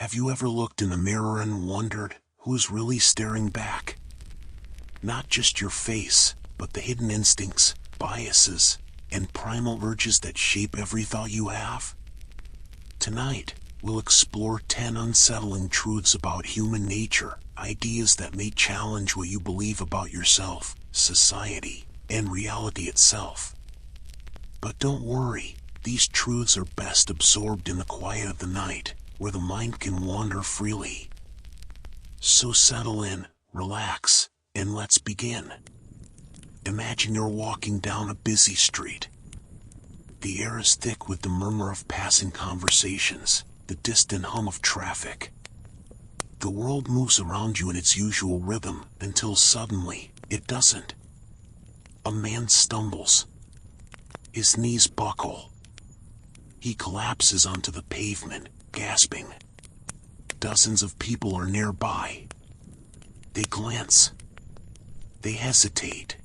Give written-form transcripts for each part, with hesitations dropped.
Have you ever looked in the mirror and wondered who's really staring back? Not just your face, but the hidden instincts, biases, and primal urges that shape every thought you have? Tonight, we'll explore 10 unsettling truths about human nature, ideas that may challenge what you believe about yourself, society, and reality itself. But don't worry, these truths are best absorbed in the quiet of the night, where the mind can wander freely. So settle in, relax, and let's begin. Imagine you're walking down a busy street. The air is thick with the murmur of passing conversations, the distant hum of traffic. The world moves around you in its usual rhythm, until suddenly, it doesn't. A man stumbles. His knees buckle. He collapses onto the pavement, gasping. Dozens of people are nearby. They glance. They hesitate.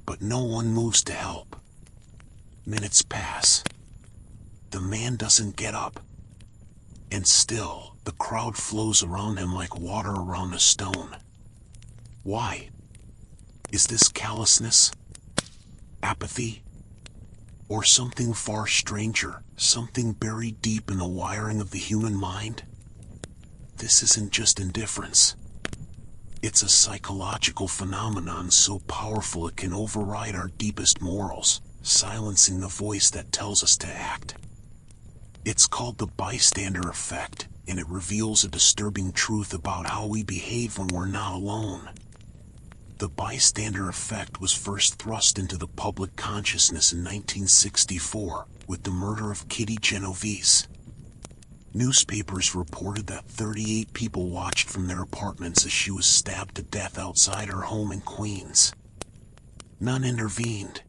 But no one moves to help. Minutes pass. The man doesn't get up. And still, the crowd flows around him like water around a stone. Why? Is this callousness? Apathy? Or something far stranger, something buried deep in the wiring of the human mind? This isn't just indifference. It's a psychological phenomenon so powerful it can override our deepest morals, silencing the voice that tells us to act. It's called the Bystander Effect, and it reveals a disturbing truth about how we behave when we're not alone. The Bystander Effect was first thrust into the public consciousness in 1964, with the murder of Kitty Genovese. Newspapers reported that 38 people watched from their apartments as she was stabbed to death outside her home in Queens. None intervened.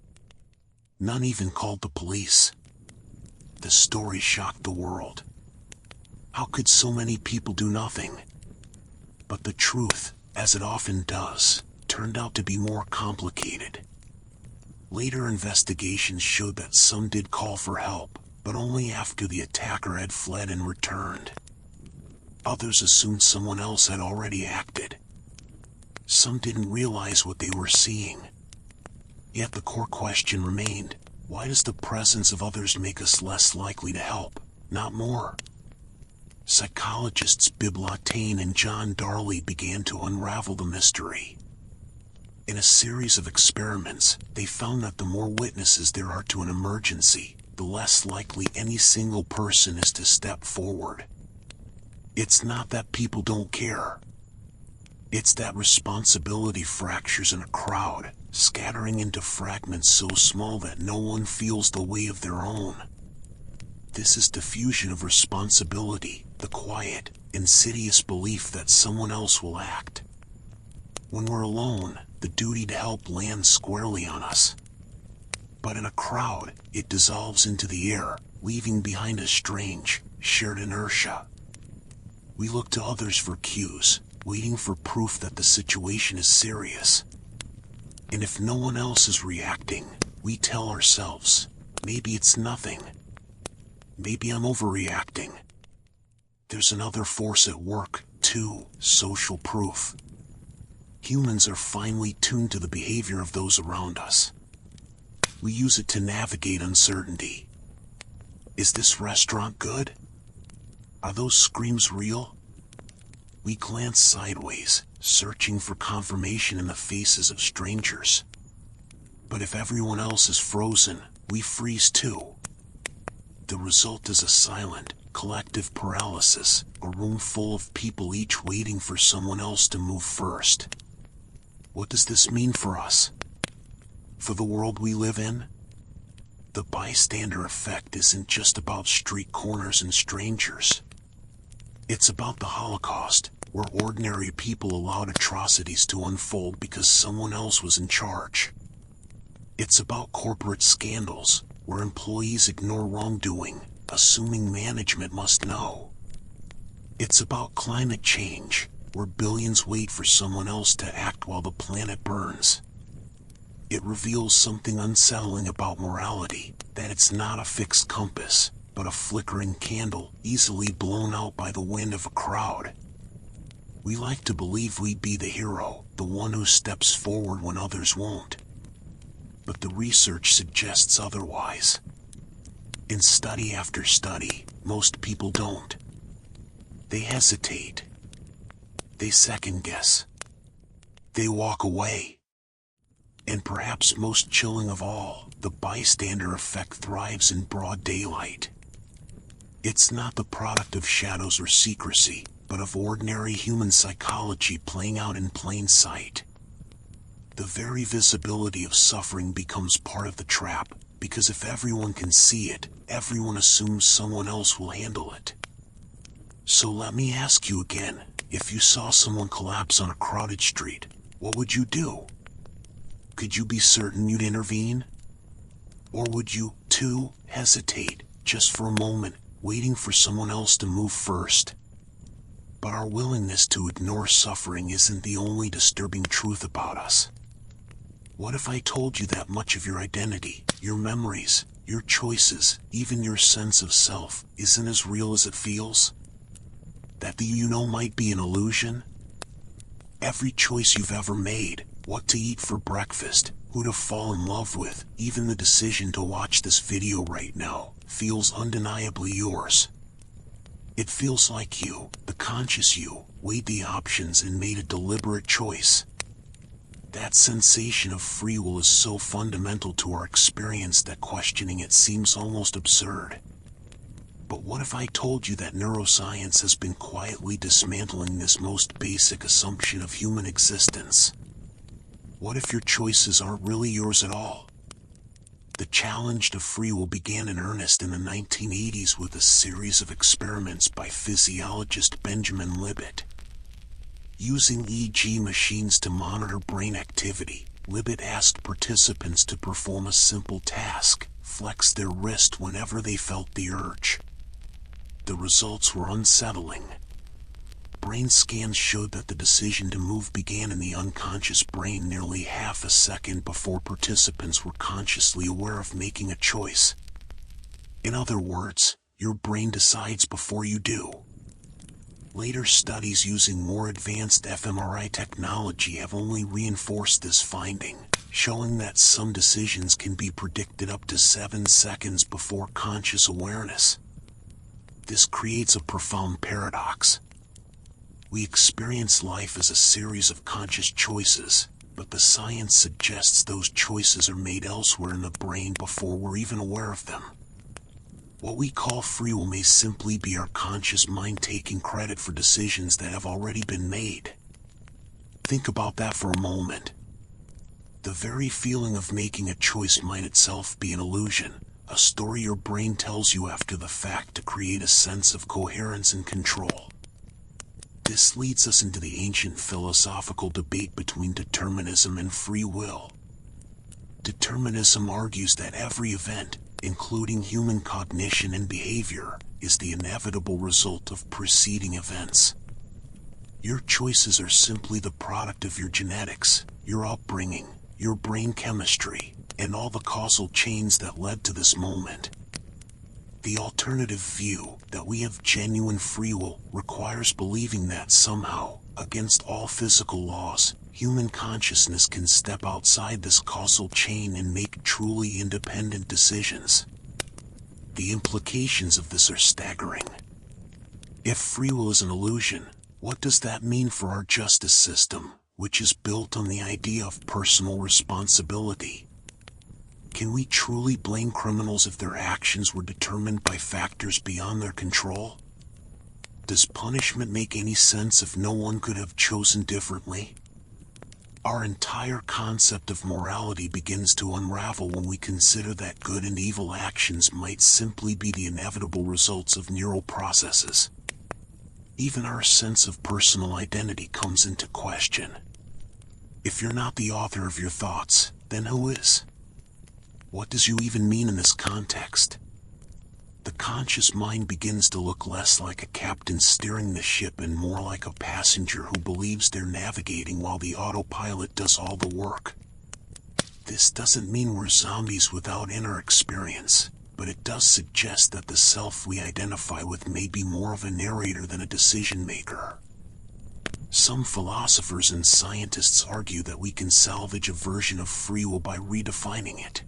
None even called the police. The story shocked the world. How could so many people do nothing? But the truth, as it often does, turned out to be more complicated. Later investigations showed that some did call for help, but only after the attacker had fled and returned. Others assumed someone else had already acted. Some didn't realize what they were seeing. Yet the core question remained, why does the presence of others make us less likely to help, not more? Psychologists Bibb Latané and John Darley began to unravel the mystery. In a series of experiments, they found that the more witnesses there are to an emergency, the less likely any single person is to step forward. It's not that people don't care. It's that responsibility fractures in a crowd, scattering into fragments so small that no one feels the weight of their own. This is diffusion of responsibility, the quiet, insidious belief that someone else will act. When we're alone, the duty to help lands squarely on us. But in a crowd, it dissolves into the air, leaving behind a strange, shared inertia. We look to others for cues, waiting for proof that the situation is serious. And if no one else is reacting, we tell ourselves, maybe it's nothing. Maybe I'm overreacting. There's another force at work, too, social proof. Humans are finely tuned to the behavior of those around us. We use it to navigate uncertainty. Is this restaurant good? Are those screams real? We glance sideways, searching for confirmation in the faces of strangers. But if everyone else is frozen, we freeze too. The result is a silent, collective paralysis, a room full of people each waiting for someone else to move first. What does this mean for us? For the world we live in? The Bystander Effect isn't just about street corners and strangers. It's about the Holocaust, where ordinary people allowed atrocities to unfold because someone else was in charge. It's about corporate scandals, where employees ignore wrongdoing, assuming management must know. It's about climate change, where billions wait for someone else to act while the planet burns. It reveals something unsettling about morality, that it's not a fixed compass, but a flickering candle easily blown out by the wind of a crowd. We like to believe we'd be the hero, the one who steps forward when others won't. But the research suggests otherwise. In study after study, most people don't. They hesitate. They second guess. They walk away. And perhaps most chilling of all, the bystander effect thrives in broad daylight. It's not the product of shadows or secrecy, but of ordinary human psychology playing out in plain sight. The very visibility of suffering becomes part of the trap, because if everyone can see it, everyone assumes someone else will handle it. So let me ask you again, if you saw someone collapse on a crowded street, what would you do? Could you be certain you'd intervene? Or would you, too, hesitate, just for a moment, waiting for someone else to move first? But our willingness to ignore suffering isn't the only disturbing truth about us. What if I told you that much of your identity, your memories, your choices, even your sense of self, isn't as real as it feels? That the you know might be an illusion? Every choice you've ever made, what to eat for breakfast, who to fall in love with, even the decision to watch this video right now, feels undeniably yours. It feels like you, the conscious you, weighed the options and made a deliberate choice. That sensation of free will is so fundamental to our experience that questioning it seems almost absurd. But what if I told you that neuroscience has been quietly dismantling this most basic assumption of human existence? What if your choices aren't really yours at all? The challenge to free will began in earnest in the 1980s with a series of experiments by physiologist Benjamin Libet. Using EEG machines to monitor brain activity, Libet asked participants to perform a simple task, flex their wrist whenever they felt the urge. The results were unsettling. Brain scans showed that the decision to move began in the unconscious brain nearly half a second before participants were consciously aware of making a choice. In other words, your brain decides before you do. Later studies using more advanced fMRI technology have only reinforced this finding, showing that some decisions can be predicted up to 7 seconds before conscious awareness. This creates a profound paradox. We experience life as a series of conscious choices, but the science suggests those choices are made elsewhere in the brain before we're even aware of them. What we call free will may simply be our conscious mind taking credit for decisions that have already been made. Think about that for a moment. The very feeling of making a choice might itself be an illusion, a story your brain tells you after the fact to create a sense of coherence and control. This leads us into the ancient philosophical debate between determinism and free will. Determinism argues that every event, including human cognition and behavior, is the inevitable result of preceding events. Your choices are simply the product of your genetics, your upbringing, your brain chemistry, and all the causal chains that led to this moment. The alternative view, that we have genuine free will, requires believing that somehow, against all physical laws, human consciousness can step outside this causal chain and make truly independent decisions. The implications of this are staggering. If free will is an illusion, what does that mean for our justice system, which is built on the idea of personal responsibility? Can we truly blame criminals if their actions were determined by factors beyond their control? Does punishment make any sense if no one could have chosen differently? Our entire concept of morality begins to unravel when we consider that good and evil actions might simply be the inevitable results of neural processes. Even our sense of personal identity comes into question. If you're not the author of your thoughts, then who is? What does you even mean in this context? The conscious mind begins to look less like a captain steering the ship and more like a passenger who believes they're navigating while the autopilot does all the work. This doesn't mean we're zombies without inner experience. but it does suggest that the self we identify with may be more of a narrator than a decision maker. Some philosophers and scientists argue that we can salvage a version of free will by redefining it.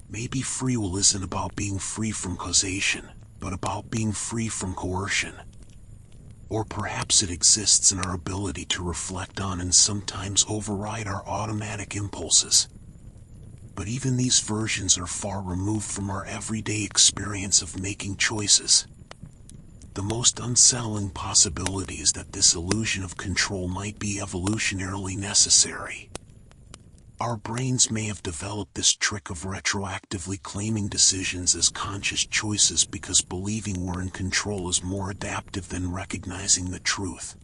Maybe free will isn't about being free from causation, but about being free from coercion. Or perhaps it exists in our ability to reflect on and sometimes override our automatic impulses. But even these versions are far removed from our everyday experience of making choices. The most unsettling possibility is that this illusion of control might be evolutionarily necessary. Our brains may have developed this trick of retroactively claiming decisions as conscious choices because believing we're in control is more adaptive than recognizing the truth.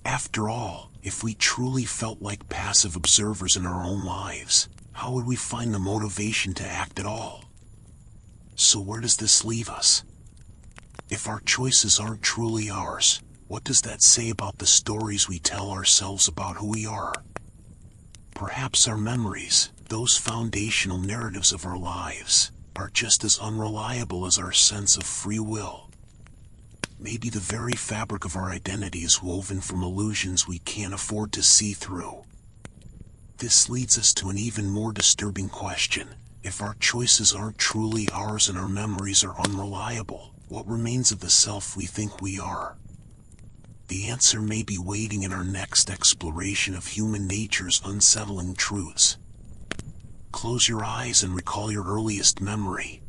After all, if we truly felt like passive observers in our own lives, how would we find the motivation to act at all? So where does this leave us? If our choices aren't truly ours, what does that say about the stories we tell ourselves about who we are? Perhaps our memories, those foundational narratives of our lives, are just as unreliable as our sense of free will. Maybe the very fabric of our identity is woven from illusions we can't afford to see through. This leads us to an even more disturbing question. If our choices aren't truly ours and our memories are unreliable, what remains of the self we think we are? The answer may be waiting in our next exploration of human nature's unsettling truths. Close your eyes and recall your earliest memory.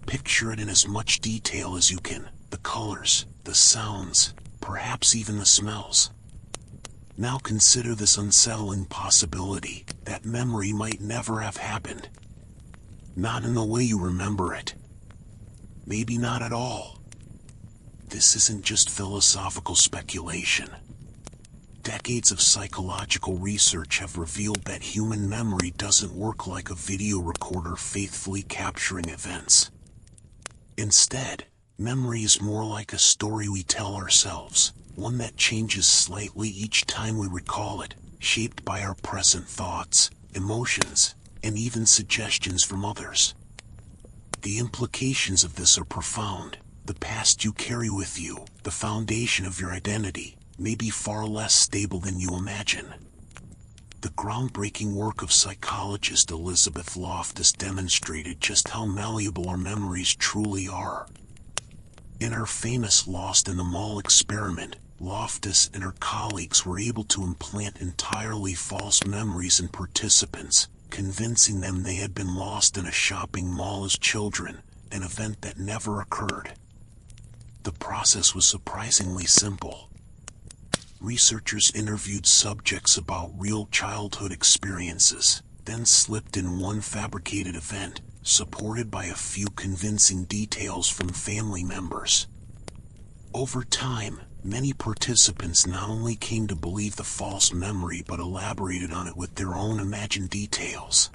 Picture it in as much detail as you can, the colors, the sounds, perhaps even the smells. Now consider this unsettling possibility, that memory might never have happened. Not in the way you remember it. Maybe not at all. This isn't just philosophical speculation. Decades of psychological research have revealed that human memory doesn't work like a video recorder faithfully capturing events. Instead, memory is more like a story we tell ourselves, one that changes slightly each time we recall it, shaped by our present thoughts, emotions, and even suggestions from others. The implications of this are profound. The past you carry with you, the foundation of your identity, may be far less stable than you imagine. The groundbreaking work of psychologist Elizabeth Loftus demonstrated just how malleable our memories truly are. In her famous Lost in the Mall experiment, Loftus and her colleagues were able to implant entirely false memories in participants, convincing them they had been lost in a shopping mall as children, an event that never occurred. The process was surprisingly simple. Researchers interviewed subjects about real childhood experiences, then slipped in one fabricated event, supported by a few convincing details from family members. Over time, many participants not only came to believe the false memory but elaborated on it with their own imagined details.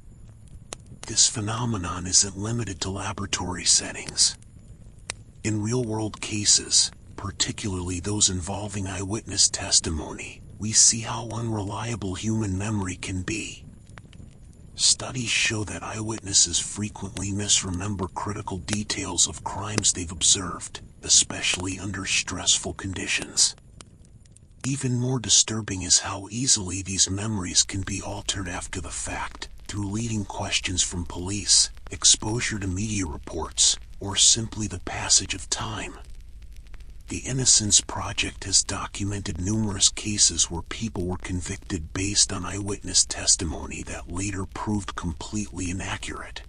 This phenomenon isn't limited to laboratory settings. In real-world cases, particularly those involving eyewitness testimony, we see how unreliable human memory can be. Studies show that eyewitnesses frequently misremember critical details of crimes they've observed, especially under stressful conditions. Even more disturbing is how easily these memories can be altered after the fact, through leading questions from police, exposure to media reports, or simply the passage of time. The Innocence Project has documented numerous cases where people were convicted based on eyewitness testimony that later proved completely inaccurate.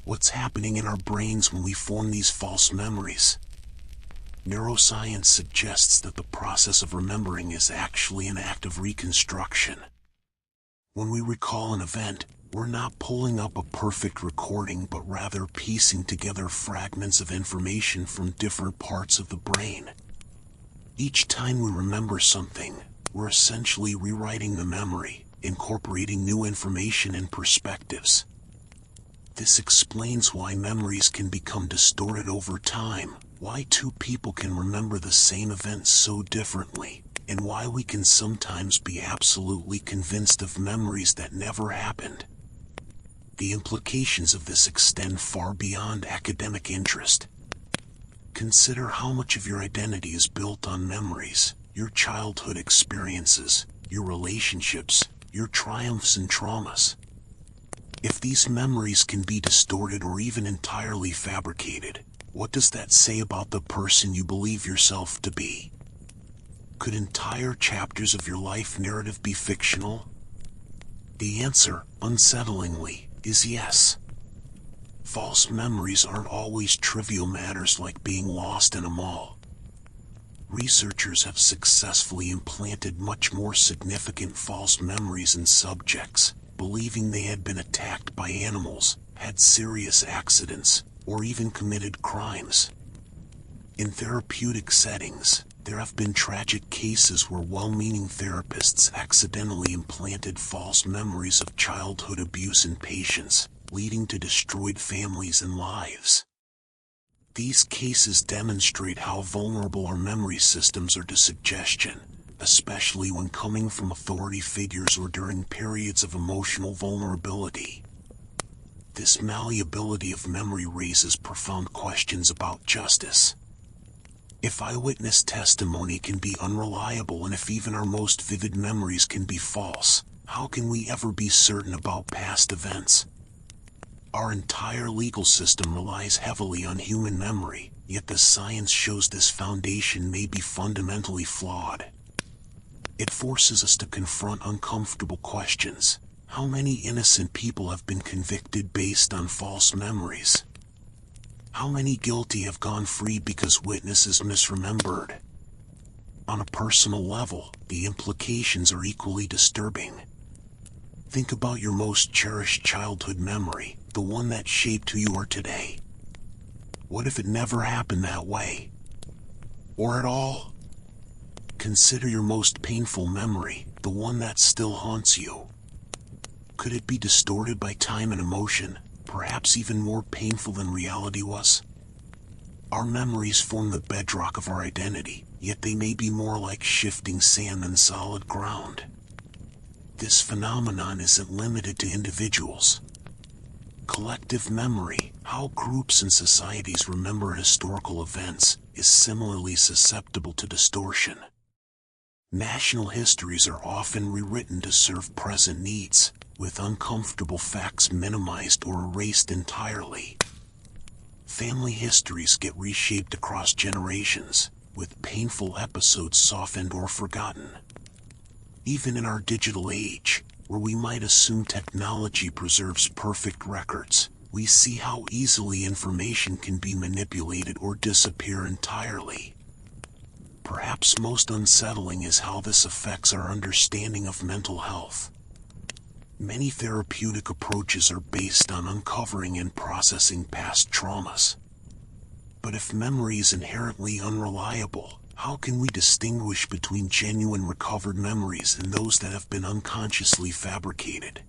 What's happening in our brains when we form these false memories? Neuroscience suggests that the process of remembering is actually an act of reconstruction. When we recall an event, we're not pulling up a perfect recording but rather piecing together fragments of information from different parts of the brain. Each time we remember something, we're essentially rewriting the memory, incorporating new information and perspectives. This explains why memories can become distorted over time, why two people can remember the same event so differently, and why we can sometimes be absolutely convinced of memories that never happened. The implications of this extend far beyond academic interest. Consider how much of your identity is built on memories, your childhood experiences, your relationships, your triumphs and traumas. If these memories can be distorted or even entirely fabricated, what does that say about the person you believe yourself to be? Could entire chapters of your life narrative be fictional? The answer, unsettlingly, is yes. False memories aren't always trivial matters like being lost in a mall. Researchers have successfully implanted much more significant false memories in subjects, believing they had been attacked by animals, had serious accidents, or even committed crimes. In therapeutic settings, there have been tragic cases where well-meaning therapists accidentally implanted false memories of childhood abuse in patients, leading to destroyed families and lives. These cases demonstrate how vulnerable our memory systems are to suggestion, especially when coming from authority figures or during periods of emotional vulnerability. This malleability of memory raises profound questions about justice. If eyewitness testimony can be unreliable and if even our most vivid memories can be false, how can we ever be certain about past events? Our entire legal system relies heavily on human memory, yet the science shows this foundation may be fundamentally flawed. It forces us to confront uncomfortable questions. How many innocent people have been convicted based on false memories? How many guilty have gone free because witnesses misremembered? On a personal level, the implications are equally disturbing. Think about your most cherished childhood memory, the one that shaped who you are today. What if it never happened that way? Or at all? Consider your most painful memory, the one that still haunts you. Could it be distorted by time and emotion, perhaps even more painful than reality was? Our memories form the bedrock of our identity, yet they may be more like shifting sand than solid ground. This phenomenon isn't limited to individuals. Collective memory, how groups and societies remember historical events, is similarly susceptible to distortion. National histories are often rewritten to serve present needs, with uncomfortable facts minimized or erased entirely. Family histories get reshaped across generations, with painful episodes softened or forgotten. Even in our digital age, where we might assume technology preserves perfect records, we see how easily information can be manipulated or disappear entirely. Perhaps most unsettling is how this affects our understanding of mental health. Many therapeutic approaches are based on uncovering and processing past traumas. But if memory is inherently unreliable, how can we distinguish between genuine recovered memories and those that have been unconsciously fabricated?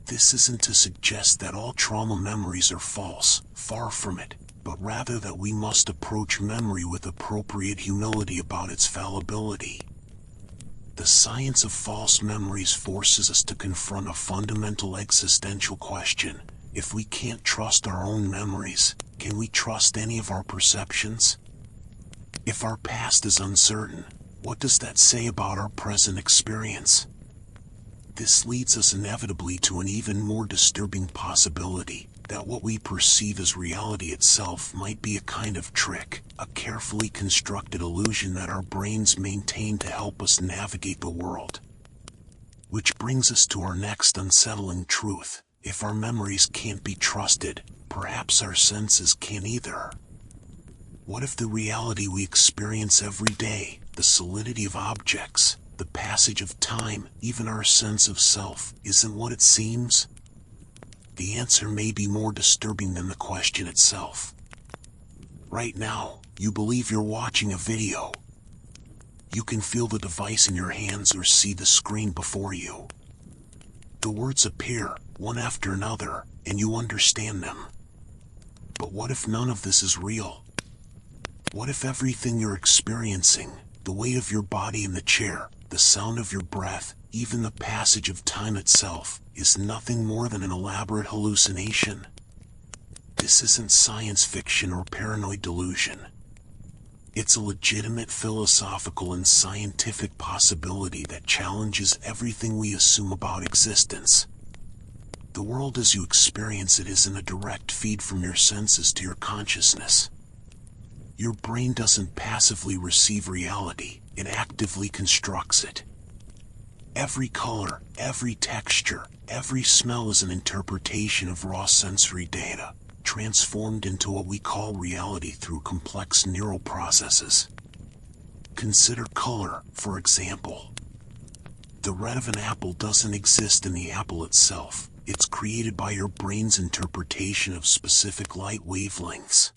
This isn't to suggest that all trauma memories are false, far from it, but rather that we must approach memory with appropriate humility about its fallibility. The science of false memories forces us to confront a fundamental existential question. If we can't trust our own memories, can we trust any of our perceptions? If our past is uncertain, what does that say about our present experience? This leads us inevitably to an even more disturbing possibility, that what we perceive as reality itself might be a kind of trick, a carefully constructed illusion that our brains maintain to help us navigate the world. Which brings us to our next unsettling truth: if our memories can't be trusted, perhaps our senses can't either. What if the reality we experience every day, the solidity of objects, the passage of time, even our sense of self, isn't what it seems? The answer may be more disturbing than the question itself. Right now, you believe you're watching a video. You can feel the device in your hands or see the screen before you. The words appear, one after another, and you understand them. But what if none of this is real? What if everything you're experiencing, the weight of your body in the chair, the sound of your breath, even the passage of time itself, is nothing more than an elaborate hallucination. This isn't science fiction or paranoid delusion. It's a legitimate philosophical and scientific possibility that challenges everything we assume about existence. The world as you experience it isn't a direct feed from your senses to your consciousness. Your brain doesn't passively receive reality, it actively constructs it. Every color, every texture, every smell is an interpretation of raw sensory data, transformed into what we call reality through complex neural processes. Consider color, for example. The red of an apple doesn't exist in the apple itself, it's created by your brain's interpretation of specific light wavelengths.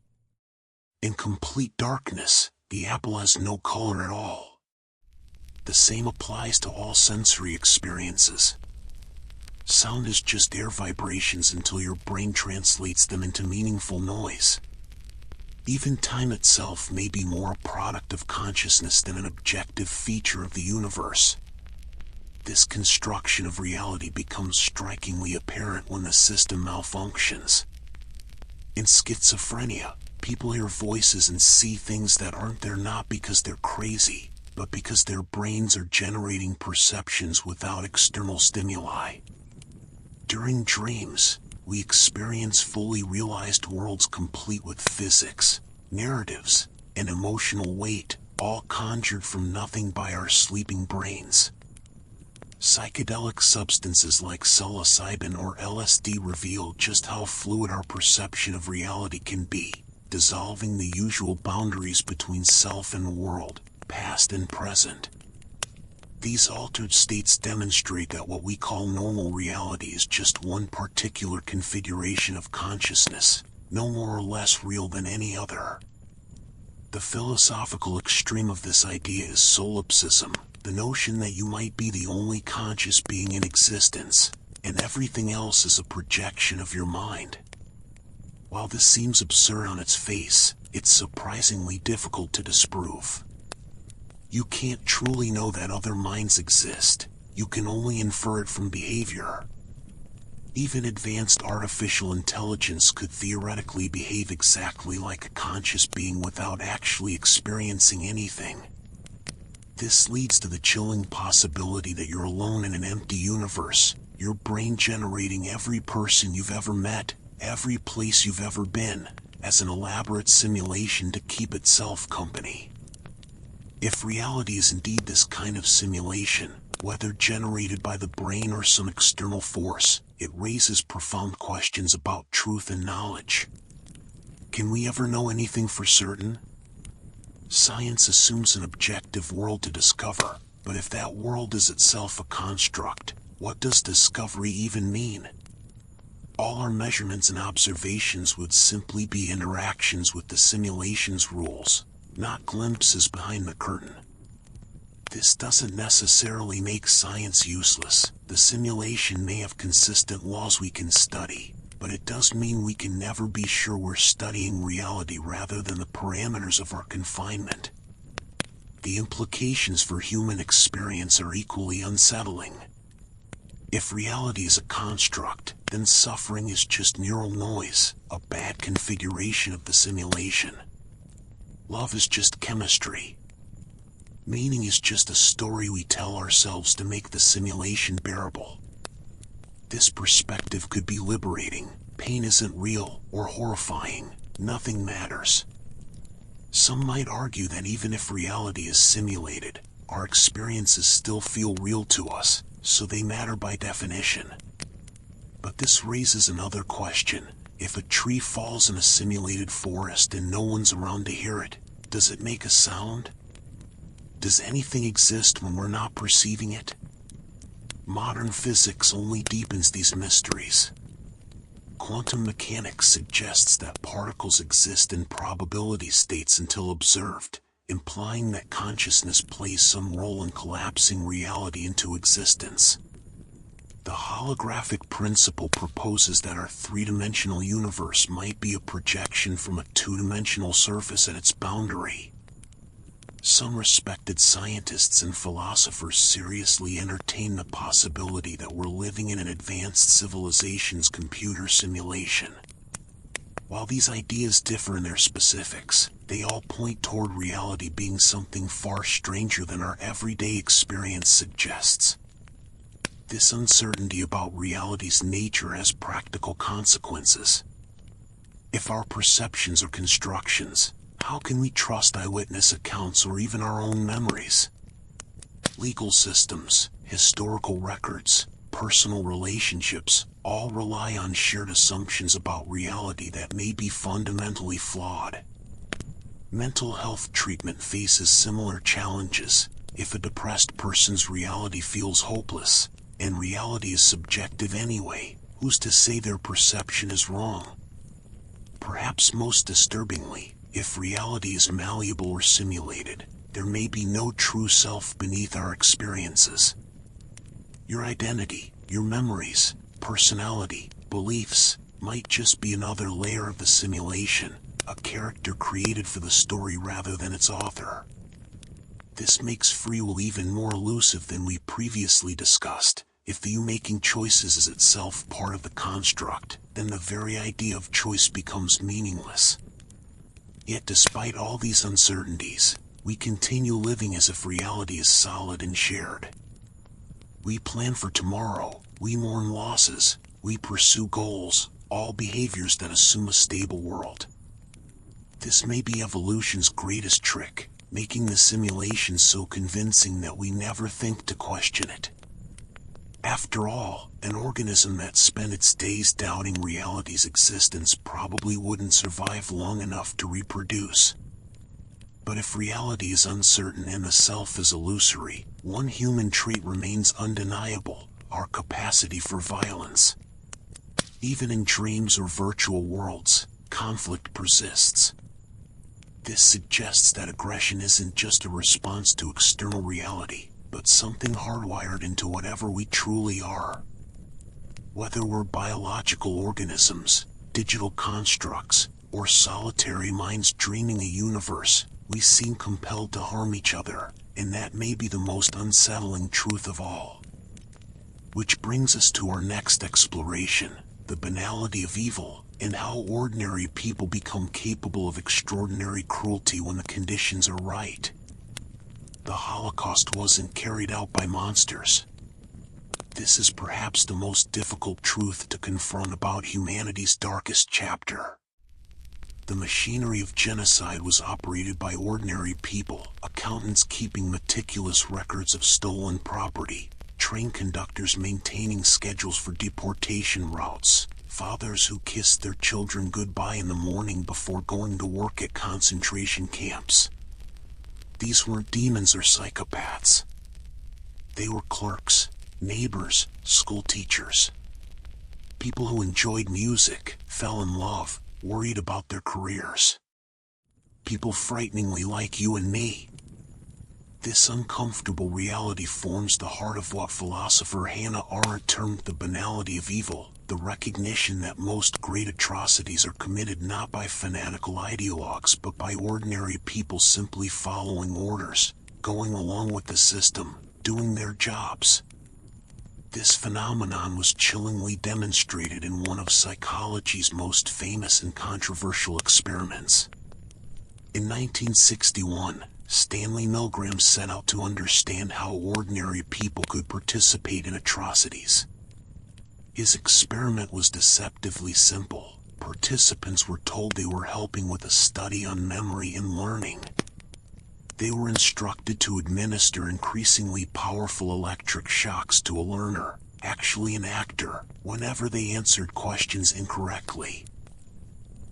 In complete darkness, the apple has no color at all. The same applies to all sensory experiences. Sound is just air vibrations until your brain translates them into meaningful noise. Even time itself may be more a product of consciousness than an objective feature of the universe. This construction of reality becomes strikingly apparent when the system malfunctions. In schizophrenia, people hear voices and see things that aren't there not because they're crazy, but because their brains are generating perceptions without external stimuli. During dreams, we experience fully realized worlds complete with physics, narratives, and emotional weight, all conjured from nothing by our sleeping brains. Psychedelic substances like psilocybin or LSD reveal just how fluid our perception of reality can be, dissolving the usual boundaries between self and world, past and present. These altered states demonstrate that what we call normal reality is just one particular configuration of consciousness, no more or less real than any other. The philosophical extreme of this idea is solipsism, the notion that you might be the only conscious being in existence, and everything else is a projection of your mind. While this seems absurd on its face, it's surprisingly difficult to disprove. You can't truly know that other minds exist, you can only infer it from behavior. Even advanced artificial intelligence could theoretically behave exactly like a conscious being without actually experiencing anything. This leads to the chilling possibility that you're alone in an empty universe, your brain generating every person you've ever met, every place you've ever been, as an elaborate simulation to keep itself company. If reality is indeed this kind of simulation, whether generated by the brain or some external force, it raises profound questions about truth and knowledge. Can we ever know anything for certain? Science assumes an objective world to discover, but if that world is itself a construct, what does discovery even mean? All our measurements and observations would simply be interactions with the simulation's rules, not glimpses behind the curtain. This doesn't necessarily make science useless. The simulation may have consistent laws we can study, but it does mean we can never be sure we're studying reality rather than the parameters of our confinement. The implications for human experience are equally unsettling. If reality is a construct, then suffering is just neural noise, a bad configuration of the simulation. Love is just chemistry. Meaning is just a story we tell ourselves to make the simulation bearable. This perspective could be liberating. Pain isn't real or horrifying. Nothing matters. Some might argue that even if reality is simulated, our experiences still feel real to us, so they matter by definition. But this raises another question. If a tree falls in a simulated forest and no one's around to hear it, does it make a sound? Does anything exist when we're not perceiving it? Modern physics only deepens these mysteries. Quantum mechanics suggests that particles exist in probability states until observed, implying that consciousness plays some role in collapsing reality into existence. The holographic principle proposes that our three-dimensional universe might be a projection from a two-dimensional surface at its boundary. Some respected scientists and philosophers seriously entertain the possibility that we're living in an advanced civilization's computer simulation. While these ideas differ in their specifics, they all point toward reality being something far stranger than our everyday experience suggests. This uncertainty about reality's nature has practical consequences. If our perceptions are constructions, how can we trust eyewitness accounts or even our own memories? Legal systems, historical records, personal relationships, all rely on shared assumptions about reality that may be fundamentally flawed. Mental health treatment faces similar challenges. If a depressed person's reality feels hopeless, and reality is subjective anyway, who's to say their perception is wrong? Perhaps most disturbingly, if reality is malleable or simulated, there may be no true self beneath our experiences. Your identity, your memories, personality, beliefs, might just be another layer of the simulation, a character created for the story rather than its author. This makes free will even more elusive than we previously discussed. If the you making choices is itself part of the construct, then the very idea of choice becomes meaningless. Yet despite all these uncertainties, we continue living as if reality is solid and shared. We plan for tomorrow, we mourn losses, we pursue goals, all behaviors that assume a stable world. This may be evolution's greatest trick, making the simulation so convincing that we never think to question it. After all, an organism that spent its days doubting reality's existence probably wouldn't survive long enough to reproduce. But if reality is uncertain and the self is illusory, one human trait remains undeniable: our capacity for violence. Even in dreams or virtual worlds, conflict persists. This suggests that aggression isn't just a response to external reality, but something hardwired into whatever we truly are. Whether we're biological organisms, digital constructs, or solitary minds dreaming a universe, we seem compelled to harm each other, and that may be the most unsettling truth of all. Which brings us to our next exploration, the banality of evil, and how ordinary people become capable of extraordinary cruelty when the conditions are right. The Holocaust wasn't carried out by monsters. This is perhaps the most difficult truth to confront about humanity's darkest chapter. The machinery of genocide was operated by ordinary people, accountants keeping meticulous records of stolen property, train conductors maintaining schedules for deportation routes, fathers who kissed their children goodbye in the morning before going to work at concentration camps. These weren't demons or psychopaths. They were clerks, neighbors, school teachers. People who enjoyed music, fell in love, worried about their careers. People frighteningly like you and me. This uncomfortable reality forms the heart of what philosopher Hannah Arendt termed the banality of evil, the recognition that most great atrocities are committed not by fanatical ideologues but by ordinary people simply following orders, going along with the system, doing their jobs. This phenomenon was chillingly demonstrated in one of psychology's most famous and controversial experiments. In 1961, Stanley Milgram set out to understand how ordinary people could participate in atrocities. His experiment was deceptively simple. Participants were told they were helping with a study on memory and learning. They were instructed to administer increasingly powerful electric shocks to a learner, actually an actor, whenever they answered questions incorrectly.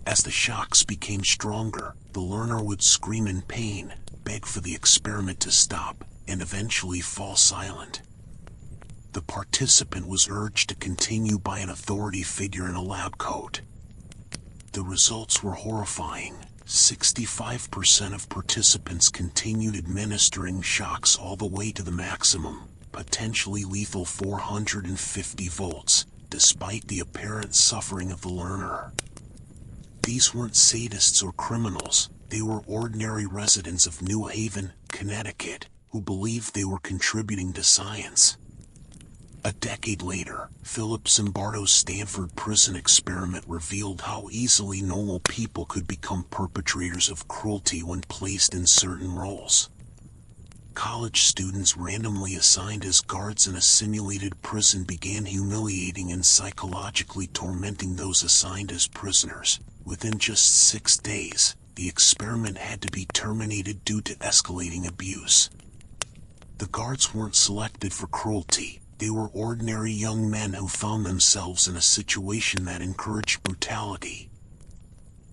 As the shocks became stronger, the learner would scream in pain, beg for the experiment to stop, and eventually fall silent. The participant was urged to continue by an authority figure in a lab coat. The results were horrifying. 65% of participants continued administering shocks all the way to the maximum, potentially lethal 450 volts, despite the apparent suffering of the learner. These weren't sadists or criminals, they were ordinary residents of New Haven, Connecticut who believed they were contributing to science. A decade later, Philip Zimbardo's Stanford prison experiment revealed how easily normal people could become perpetrators of cruelty when placed in certain roles. College students randomly assigned as guards in a simulated prison began humiliating and psychologically tormenting those assigned as prisoners. Within just 6 days, the experiment had to be terminated due to escalating abuse. The guards weren't selected for cruelty. They were ordinary young men who found themselves in a situation that encouraged brutality.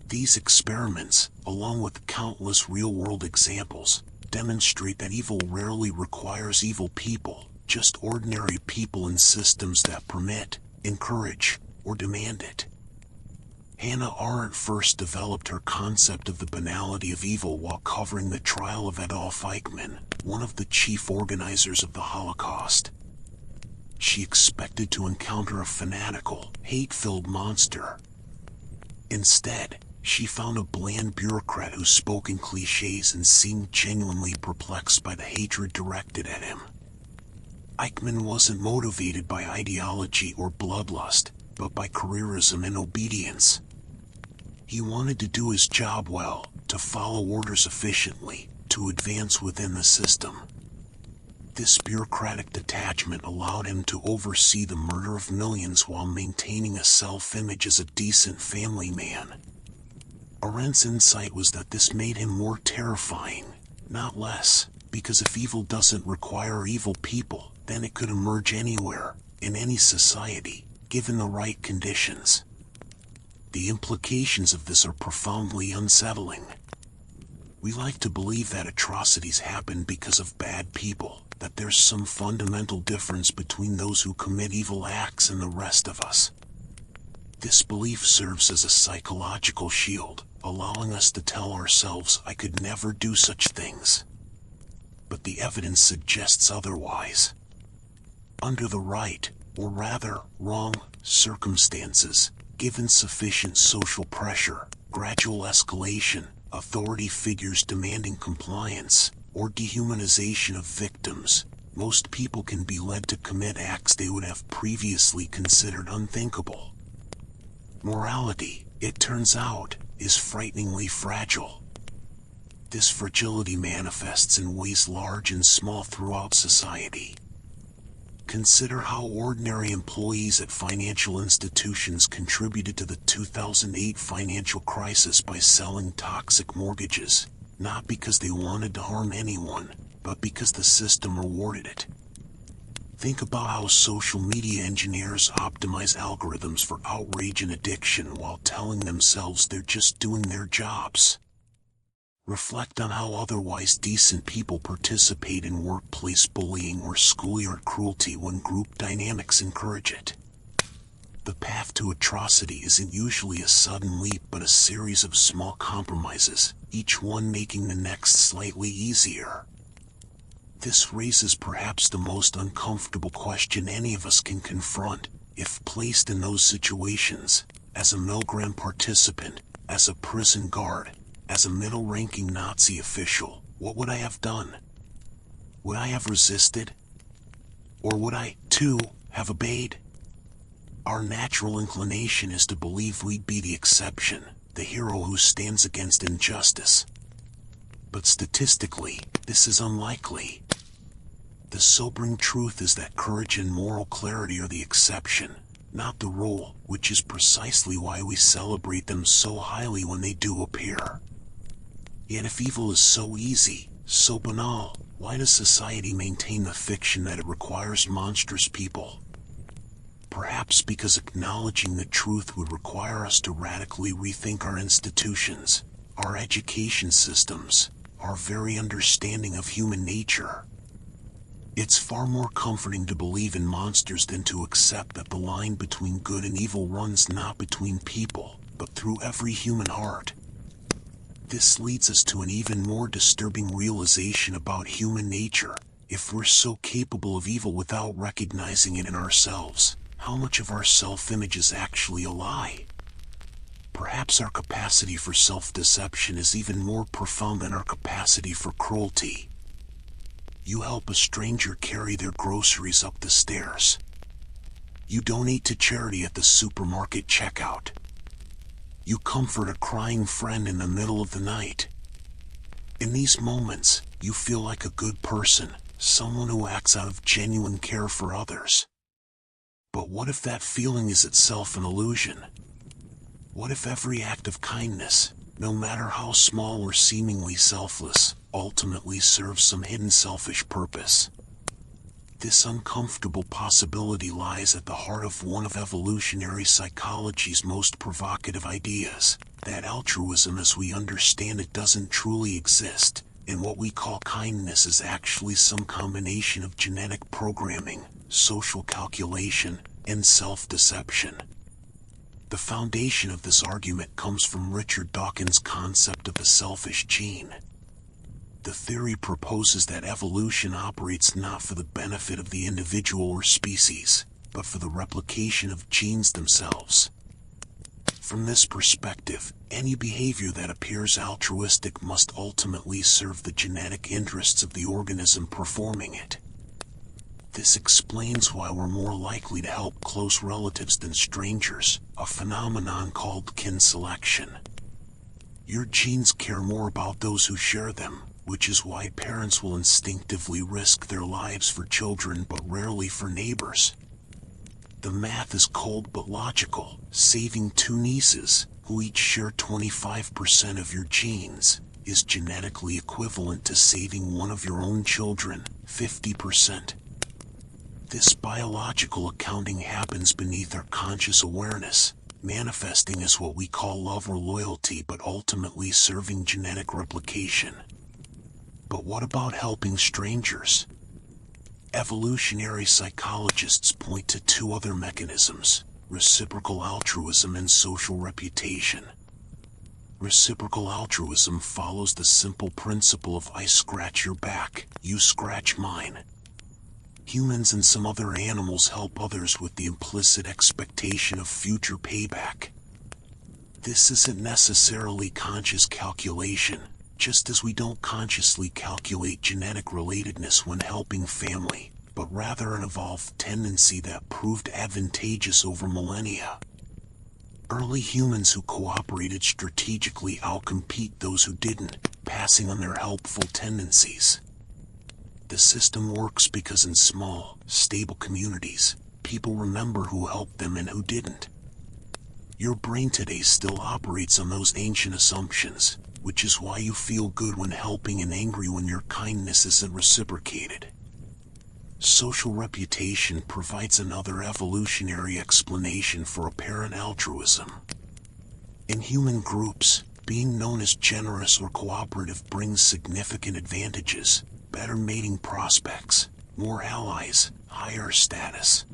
These experiments, along with countless real-world examples, demonstrate that evil rarely requires evil people, just ordinary people in systems that permit, encourage, or demand it. Hannah Arendt first developed her concept of the banality of evil while covering the trial of Adolf Eichmann, one of the chief organizers of the Holocaust. She expected to encounter a fanatical, hate-filled monster. Instead, she found a bland bureaucrat who spoke in cliches and seemed genuinely perplexed by the hatred directed at him. Eichmann wasn't motivated by ideology or bloodlust, but by careerism and obedience. He wanted to do his job well, to follow orders efficiently, to advance within the system. This bureaucratic detachment allowed him to oversee the murder of millions while maintaining a self-image as a decent family man. Arendt's insight was that this made him more terrifying, not less, because if evil doesn't require evil people, then it could emerge anywhere, in any society, given the right conditions. The implications of this are profoundly unsettling. We like to believe that atrocities happen because of bad people, that there's some fundamental difference between those who commit evil acts and the rest of us. This belief serves as a psychological shield, allowing us to tell ourselves, I could never do such things. But the evidence suggests otherwise. Under the right, or rather, wrong, circumstances, given sufficient social pressure, gradual escalation, authority figures demanding compliance, or dehumanization of victims, most people can be led to commit acts they would have previously considered unthinkable. Morality, it turns out, is frighteningly fragile. This fragility manifests in ways large and small throughout society. Consider how ordinary employees at financial institutions contributed to the 2008 financial crisis by selling toxic mortgages, not because they wanted to harm anyone, but because the system rewarded it. Think about how social media engineers optimize algorithms for outrage and addiction while telling themselves they're just doing their jobs. Reflect on how otherwise decent people participate in workplace bullying or schoolyard cruelty when group dynamics encourage it. The path to atrocity isn't usually a sudden leap but a series of small compromises, each one making the next slightly easier. This raises perhaps the most uncomfortable question any of us can confront, if placed in those situations, as a Milgram participant, as a prison guard, as a middle-ranking Nazi official, what would I have done? Would I have resisted? Or would I, too, have obeyed? Our natural inclination is to believe we'd be the exception, the hero who stands against injustice. But statistically, this is unlikely. The sobering truth is that courage and moral clarity are the exception, not the rule, which is precisely why we celebrate them so highly when they do appear. Yet if evil is so easy, so banal, why does society maintain the fiction that it requires monstrous people? Perhaps because acknowledging the truth would require us to radically rethink our institutions, our education systems, our very understanding of human nature. It's far more comforting to believe in monsters than to accept that the line between good and evil runs not between people, but through every human heart. This leads us to an even more disturbing realization about human nature. If we're so capable of evil without recognizing it in ourselves, how much of our self-image is actually a lie? Perhaps our capacity for self-deception is even more profound than our capacity for cruelty. You help a stranger carry their groceries up the stairs. You donate to charity at the supermarket checkout. You comfort a crying friend in the middle of the night. In these moments, you feel like a good person, someone who acts out of genuine care for others. But what if that feeling is itself an illusion? What if every act of kindness, no matter how small or seemingly selfless, ultimately serves some hidden selfish purpose? This uncomfortable possibility lies at the heart of one of evolutionary psychology's most provocative ideas, that altruism as we understand it doesn't truly exist, and what we call kindness is actually some combination of genetic programming, social calculation, and self-deception. The foundation of this argument comes from Richard Dawkins' concept of a selfish gene. The theory proposes that evolution operates not for the benefit of the individual or species, but for the replication of genes themselves. From this perspective, any behavior that appears altruistic must ultimately serve the genetic interests of the organism performing it. This explains why we're more likely to help close relatives than strangers, a phenomenon called kin selection. Your genes care more about those who share them, which is why parents will instinctively risk their lives for children but rarely for neighbors. The math is cold but logical. Saving two nieces, who each share 25% of your genes, is genetically equivalent to saving one of your own children, 50%. This biological accounting happens beneath our conscious awareness, manifesting as what we call love or loyalty but ultimately serving genetic replication. But what about helping strangers? Evolutionary psychologists point to two other mechanisms: reciprocal altruism and social reputation. Reciprocal altruism follows the simple principle of I scratch your back, you scratch mine. Humans and some other animals help others with the implicit expectation of future payback. This isn't necessarily conscious calculation, just as we don't consciously calculate genetic relatedness when helping family, but rather an evolved tendency that proved advantageous over millennia. Early humans who cooperated strategically outcompete those who didn't, passing on their helpful tendencies. The system works because in small, stable communities, people remember who helped them and who didn't. Your brain today still operates on those ancient assumptions, which is why you feel good when helping and angry when your kindness isn't reciprocated. Social reputation provides another evolutionary explanation for apparent altruism. In human groups, being known as generous or cooperative brings significant advantages: better mating prospects, more allies, higher status.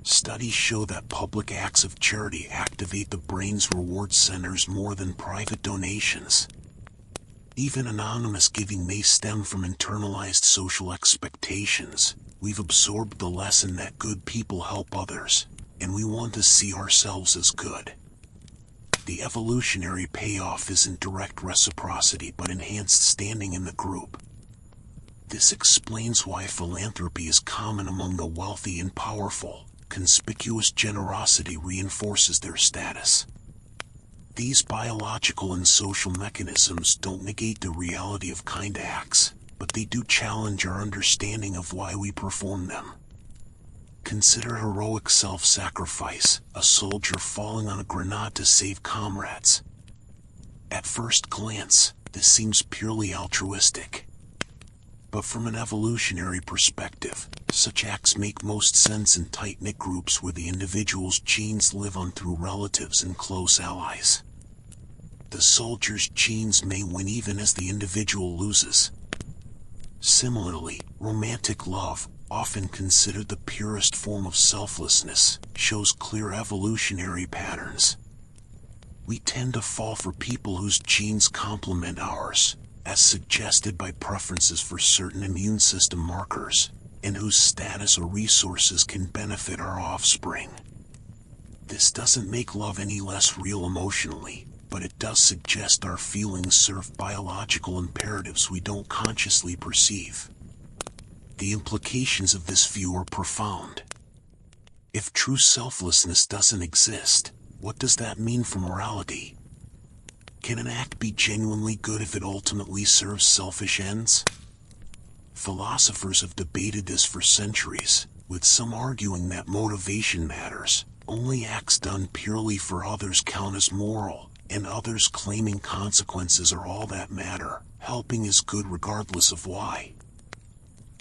Studies show that public acts of charity activate the brain's reward centers more than private donations. Even anonymous giving may stem from internalized social expectations. We've absorbed the lesson that good people help others, and we want to see ourselves as good. The evolutionary payoff isn't direct reciprocity but enhanced standing in the group. This explains why philanthropy is common among the wealthy and powerful. Conspicuous generosity reinforces their status. These biological and social mechanisms don't negate the reality of kind acts, but they do challenge our understanding of why we perform them. Consider heroic self-sacrifice, a soldier falling on a grenade to save comrades. At first glance, this seems purely altruistic. But from an evolutionary perspective, such acts make most sense in tight-knit groups where the individual's genes live on through relatives and close allies. The soldier's genes may win even as the individual loses. Similarly, romantic love, often considered the purest form of selflessness, shows clear evolutionary patterns. We tend to fall for people whose genes complement ours, as suggested by preferences for certain immune system markers, and whose status or resources can benefit our offspring. This doesn't make love any less real emotionally, but it does suggest our feelings serve biological imperatives we don't consciously perceive. The implications of this view are profound. If true selflessness doesn't exist, what does that mean for morality? Can an act be genuinely good if it ultimately serves selfish ends? Philosophers have debated this for centuries, with some arguing that motivation matters. Only acts done purely for others count as moral, and others claiming consequences are all that matter. Helping is good regardless of why.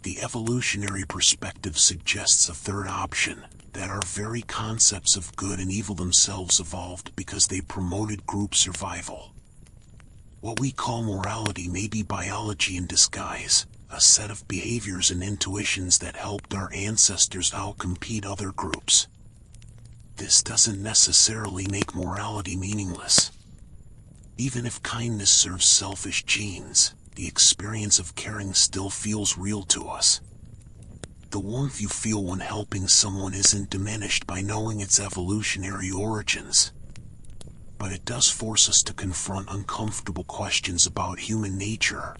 The evolutionary perspective suggests a third option, that our very concepts of good and evil themselves evolved because they promoted group survival. What we call morality may be biology in disguise, a set of behaviors and intuitions that helped our ancestors outcompete other groups. This doesn't necessarily make morality meaningless. Even if kindness serves selfish genes, the experience of caring still feels real to us. The warmth you feel when helping someone isn't diminished by knowing its evolutionary origins. But it does force us to confront uncomfortable questions about human nature.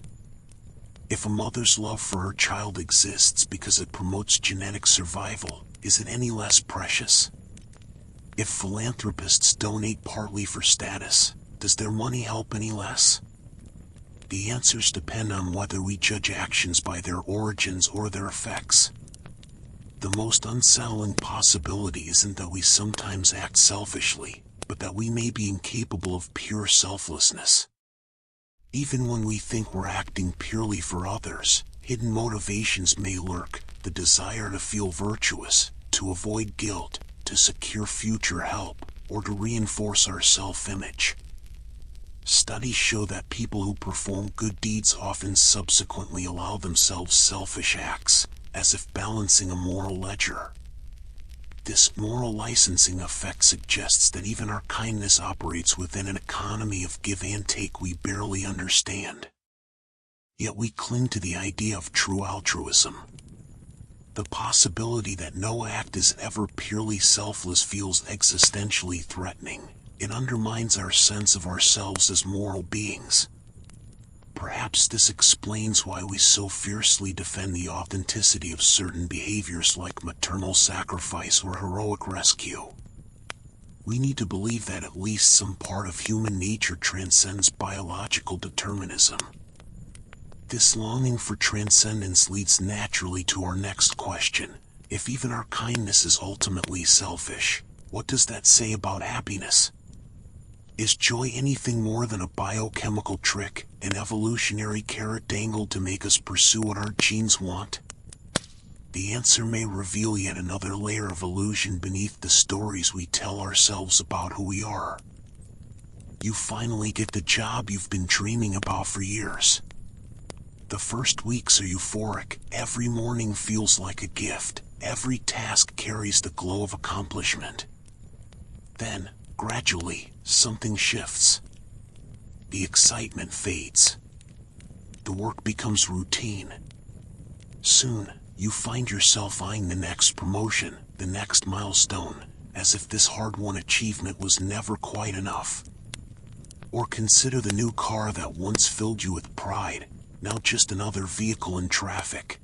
If a mother's love for her child exists because it promotes genetic survival, is it any less precious? If philanthropists donate partly for status, does their money help any less? The answers depend on whether we judge actions by their origins or their effects. The most unsettling possibility isn't that we sometimes act selfishly, but that we may be incapable of pure selflessness. Even when we think we're acting purely for others, hidden motivations may lurk: the desire to feel virtuous, to avoid guilt, to secure future help, or to reinforce our self-image. Studies show that people who perform good deeds often subsequently allow themselves selfish acts, as if balancing a moral ledger. This moral licensing effect suggests that even our kindness operates within an economy of give and take we barely understand. Yet we cling to the idea of true altruism. The possibility that no act is ever purely selfless feels existentially threatening. It undermines our sense of ourselves as moral beings. Perhaps this explains why we so fiercely defend the authenticity of certain behaviors like maternal sacrifice or heroic rescue. We need to believe that at least some part of human nature transcends biological determinism. This longing for transcendence leads naturally to our next question. If even our kindness is ultimately selfish, what does that say about happiness? Is joy anything more than a biochemical trick, an evolutionary carrot dangled to make us pursue what our genes want? The answer may reveal yet another layer of illusion beneath the stories we tell ourselves about who we are. You finally get the job you've been dreaming about for years. The first weeks are euphoric. Every morning feels like a gift. Every task carries the glow of accomplishment. Then, gradually, something shifts. The excitement fades. The work becomes routine. Soon, you find yourself eyeing the next promotion, the next milestone, as if this hard-won achievement was never quite enough. Or consider the new car that once filled you with pride, now just another vehicle in traffic.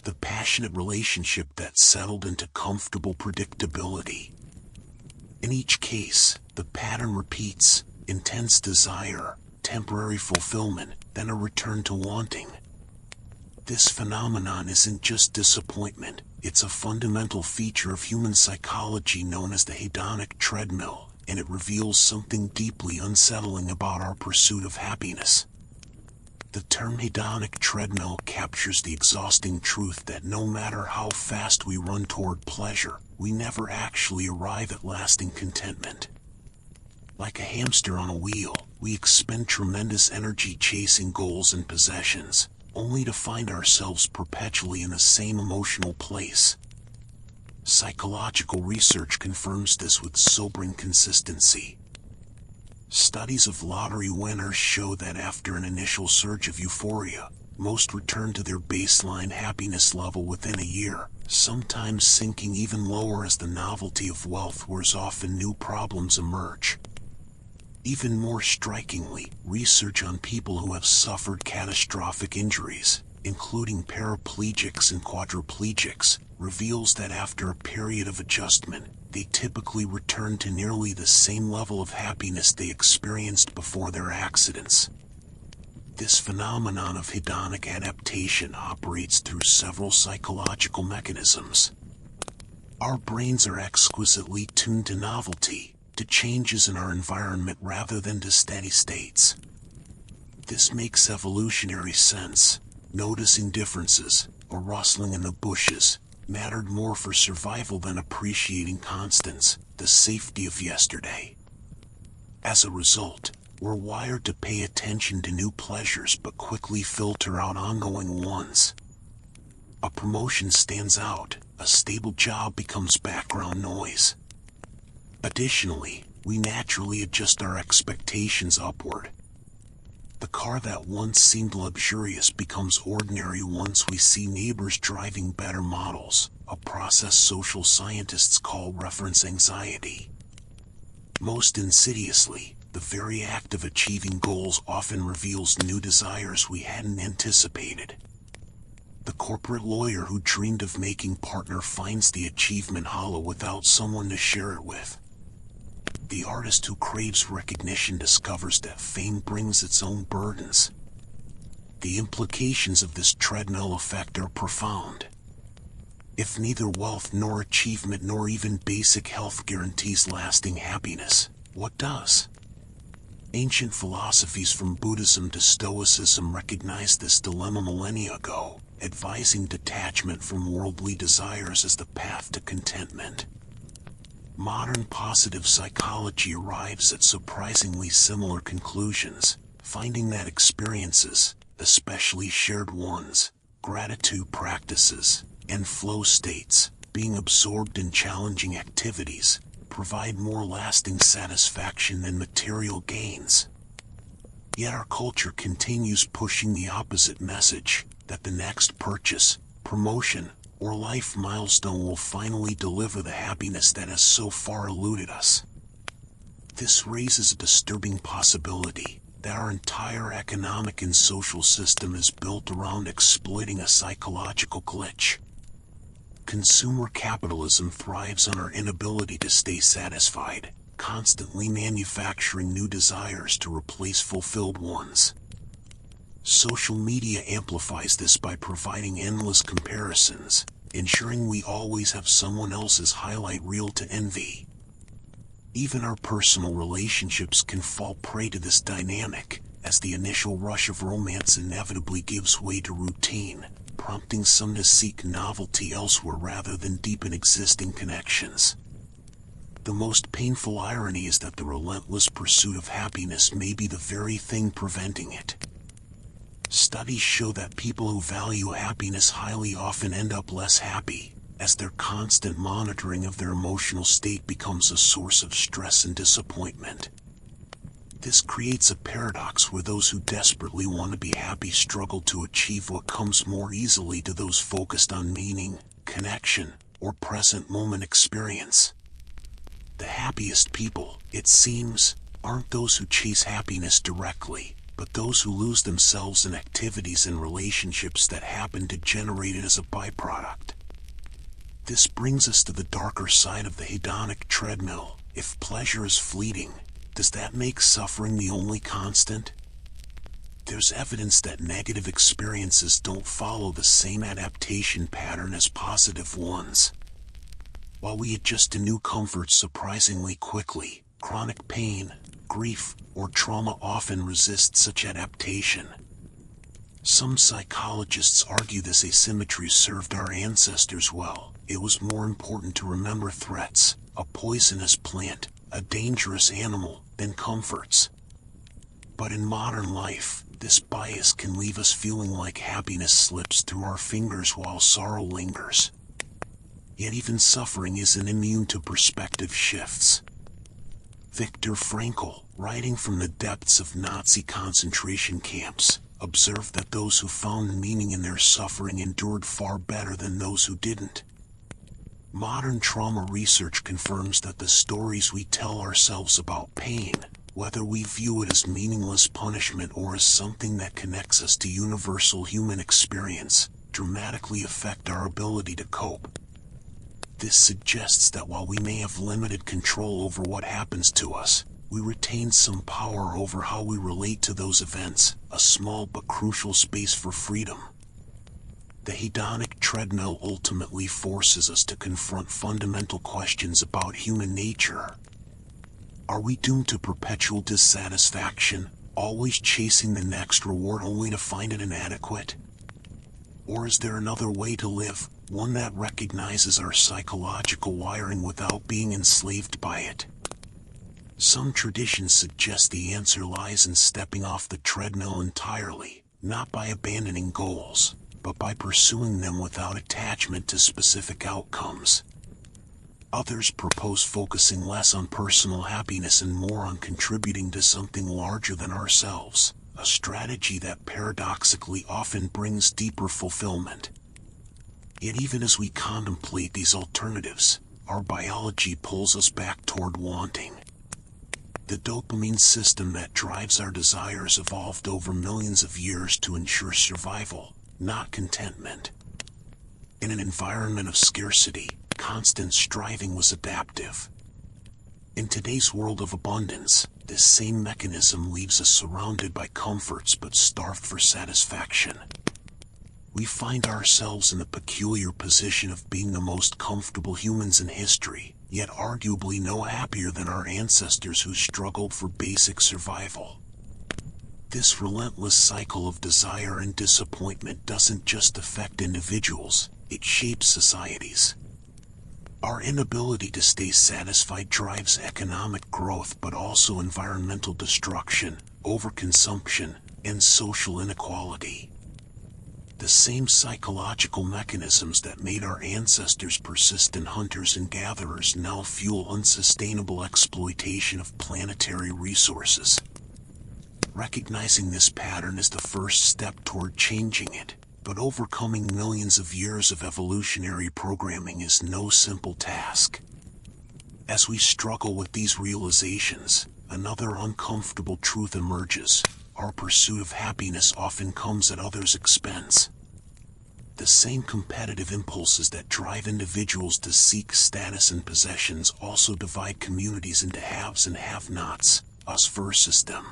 The passionate relationship that settled into comfortable predictability. In each case, the pattern repeats: intense desire, temporary fulfillment, then a return to wanting. This phenomenon isn't just disappointment, it's a fundamental feature of human psychology known as the hedonic treadmill, and it reveals something deeply unsettling about our pursuit of happiness. The term hedonic treadmill captures the exhausting truth that no matter how fast we run toward pleasure, we never actually arrive at lasting contentment. Like a hamster on a wheel, we expend tremendous energy chasing goals and possessions, only to find ourselves perpetually in the same emotional place. Psychological research confirms this with sobering consistency. Studies of lottery winners show that after an initial surge of euphoria, most return to their baseline happiness level within a year, sometimes sinking even lower as the novelty of wealth wears off and new problems emerge. Even more strikingly, research on people who have suffered catastrophic injuries, including paraplegics and quadriplegics, reveals that after a period of adjustment, they typically return to nearly the same level of happiness they experienced before their accidents. This phenomenon of hedonic adaptation operates through several psychological mechanisms. Our brains are exquisitely tuned to novelty, to changes in our environment rather than to steady states. This makes evolutionary sense. Noticing differences, or rustling in the bushes, mattered more for survival than appreciating constants, the safety of yesterday. As a result, we're wired to pay attention to new pleasures but quickly filter out ongoing ones. A promotion stands out, a stable job becomes background noise. Additionally, we naturally adjust our expectations upward. The car that once seemed luxurious becomes ordinary once we see neighbors driving better models, a process social scientists call reference anxiety. Most insidiously, the very act of achieving goals often reveals new desires we hadn't anticipated. The corporate lawyer who dreamed of making partner finds the achievement hollow without someone to share it with. The artist who craves recognition discovers that fame brings its own burdens. The implications of this treadmill effect are profound. If neither wealth nor achievement nor even basic health guarantees lasting happiness, what does? Ancient philosophies from Buddhism to Stoicism recognized this dilemma millennia ago, advising detachment from worldly desires as the path to contentment. Modern positive psychology arrives at surprisingly similar conclusions, finding that experiences, especially shared ones, gratitude practices, and flow states, being absorbed in challenging activities, provide more lasting satisfaction than material gains. Yet our culture continues pushing the opposite message, that the next purchase, promotion, or life milestone will finally deliver the happiness that has so far eluded us. This raises a disturbing possibility that our entire economic and social system is built around exploiting a psychological glitch. Consumer capitalism thrives on our inability to stay satisfied, constantly manufacturing new desires to replace fulfilled ones. Social media amplifies this by providing endless comparisons, ensuring we always have someone else's highlight reel to envy. Even our personal relationships can fall prey to this dynamic, as the initial rush of romance inevitably gives way to routine, prompting some to seek novelty elsewhere rather than deepen existing connections. The most painful irony is that the relentless pursuit of happiness may be the very thing preventing it. Studies show that people who value happiness highly often end up less happy, as their constant monitoring of their emotional state becomes a source of stress and disappointment. This creates a paradox where those who desperately want to be happy struggle to achieve what comes more easily to those focused on meaning, connection, or present moment experience. The happiest people, it seems, aren't those who chase happiness directly, but those who lose themselves in activities and relationships that happen to generate it as a byproduct. This brings us to the darker side of the hedonic treadmill. If pleasure is fleeting, does that make suffering the only constant? There's evidence that negative experiences don't follow the same adaptation pattern as positive ones. While we adjust to new comforts surprisingly quickly, chronic pain, grief, or trauma often resist such adaptation. Some psychologists argue this asymmetry served our ancestors well. It was more important to remember threats, a poisonous plant, a dangerous animal, than comforts. But in modern life, this bias can leave us feeling like happiness slips through our fingers while sorrow lingers. Yet even suffering isn't immune to perspective shifts. Viktor Frankl, writing from the depths of Nazi concentration camps, observed that those who found meaning in their suffering endured far better than those who didn't. Modern trauma research confirms that the stories we tell ourselves about pain, Whether we view it as meaningless punishment or as something that connects us to universal human experience, dramatically affect our ability to cope. This suggests that while we may have limited control over what happens to us, we retain some power over how we relate to those events, a small but crucial space for freedom. The hedonic treadmill ultimately forces us to confront fundamental questions about human nature. Are we doomed to perpetual dissatisfaction, always chasing the next reward only to find it inadequate? Or is there another way to live, one that recognizes our psychological wiring without being enslaved by it? Some traditions suggest the answer lies in stepping off the treadmill entirely, not by abandoning goals, but by pursuing them without attachment to specific outcomes. Others propose focusing less on personal happiness and more on contributing to something larger than ourselves, a strategy that paradoxically often brings deeper fulfillment. Yet even as we contemplate these alternatives, our biology pulls us back toward wanting. The dopamine system that drives our desires evolved over millions of years to ensure survival, not contentment. In an environment of scarcity, constant striving was adaptive. In today's world of abundance, this same mechanism leaves us surrounded by comforts but starved for satisfaction. We find ourselves in the peculiar position of being the most comfortable humans in history, yet arguably no happier than our ancestors who struggled for basic survival. This relentless cycle of desire and disappointment doesn't just affect individuals, it shapes societies. Our inability to stay satisfied drives economic growth but also environmental destruction, overconsumption, and social inequality. The same psychological mechanisms that made our ancestors persistent hunters and gatherers now fuel unsustainable exploitation of planetary resources. Recognizing this pattern is the first step toward changing it. But overcoming millions of years of evolutionary programming is no simple task. As we struggle with these realizations, another uncomfortable truth emerges. Our pursuit of happiness often comes at others' expense. The same competitive impulses that drive individuals to seek status and possessions also divide communities into haves and have-nots, us versus them.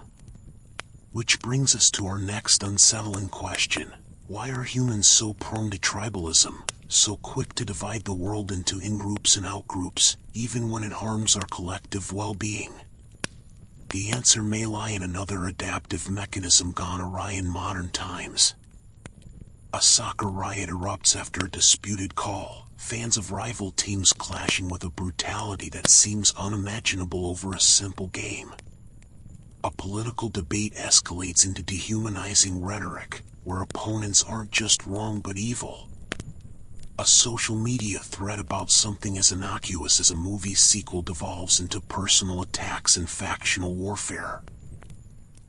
Which brings us to our next unsettling question. Why are humans so prone to tribalism, so quick to divide the world into in-groups and out-groups, even when it harms our collective well-being? The answer may lie in another adaptive mechanism gone awry in modern times. A soccer riot erupts after a disputed call, fans of rival teams clashing with a brutality that seems unimaginable over a simple game. A political debate escalates into dehumanizing rhetoric, where opponents aren't just wrong but evil. A social media thread about something as innocuous as a movie sequel devolves into personal attacks and factional warfare.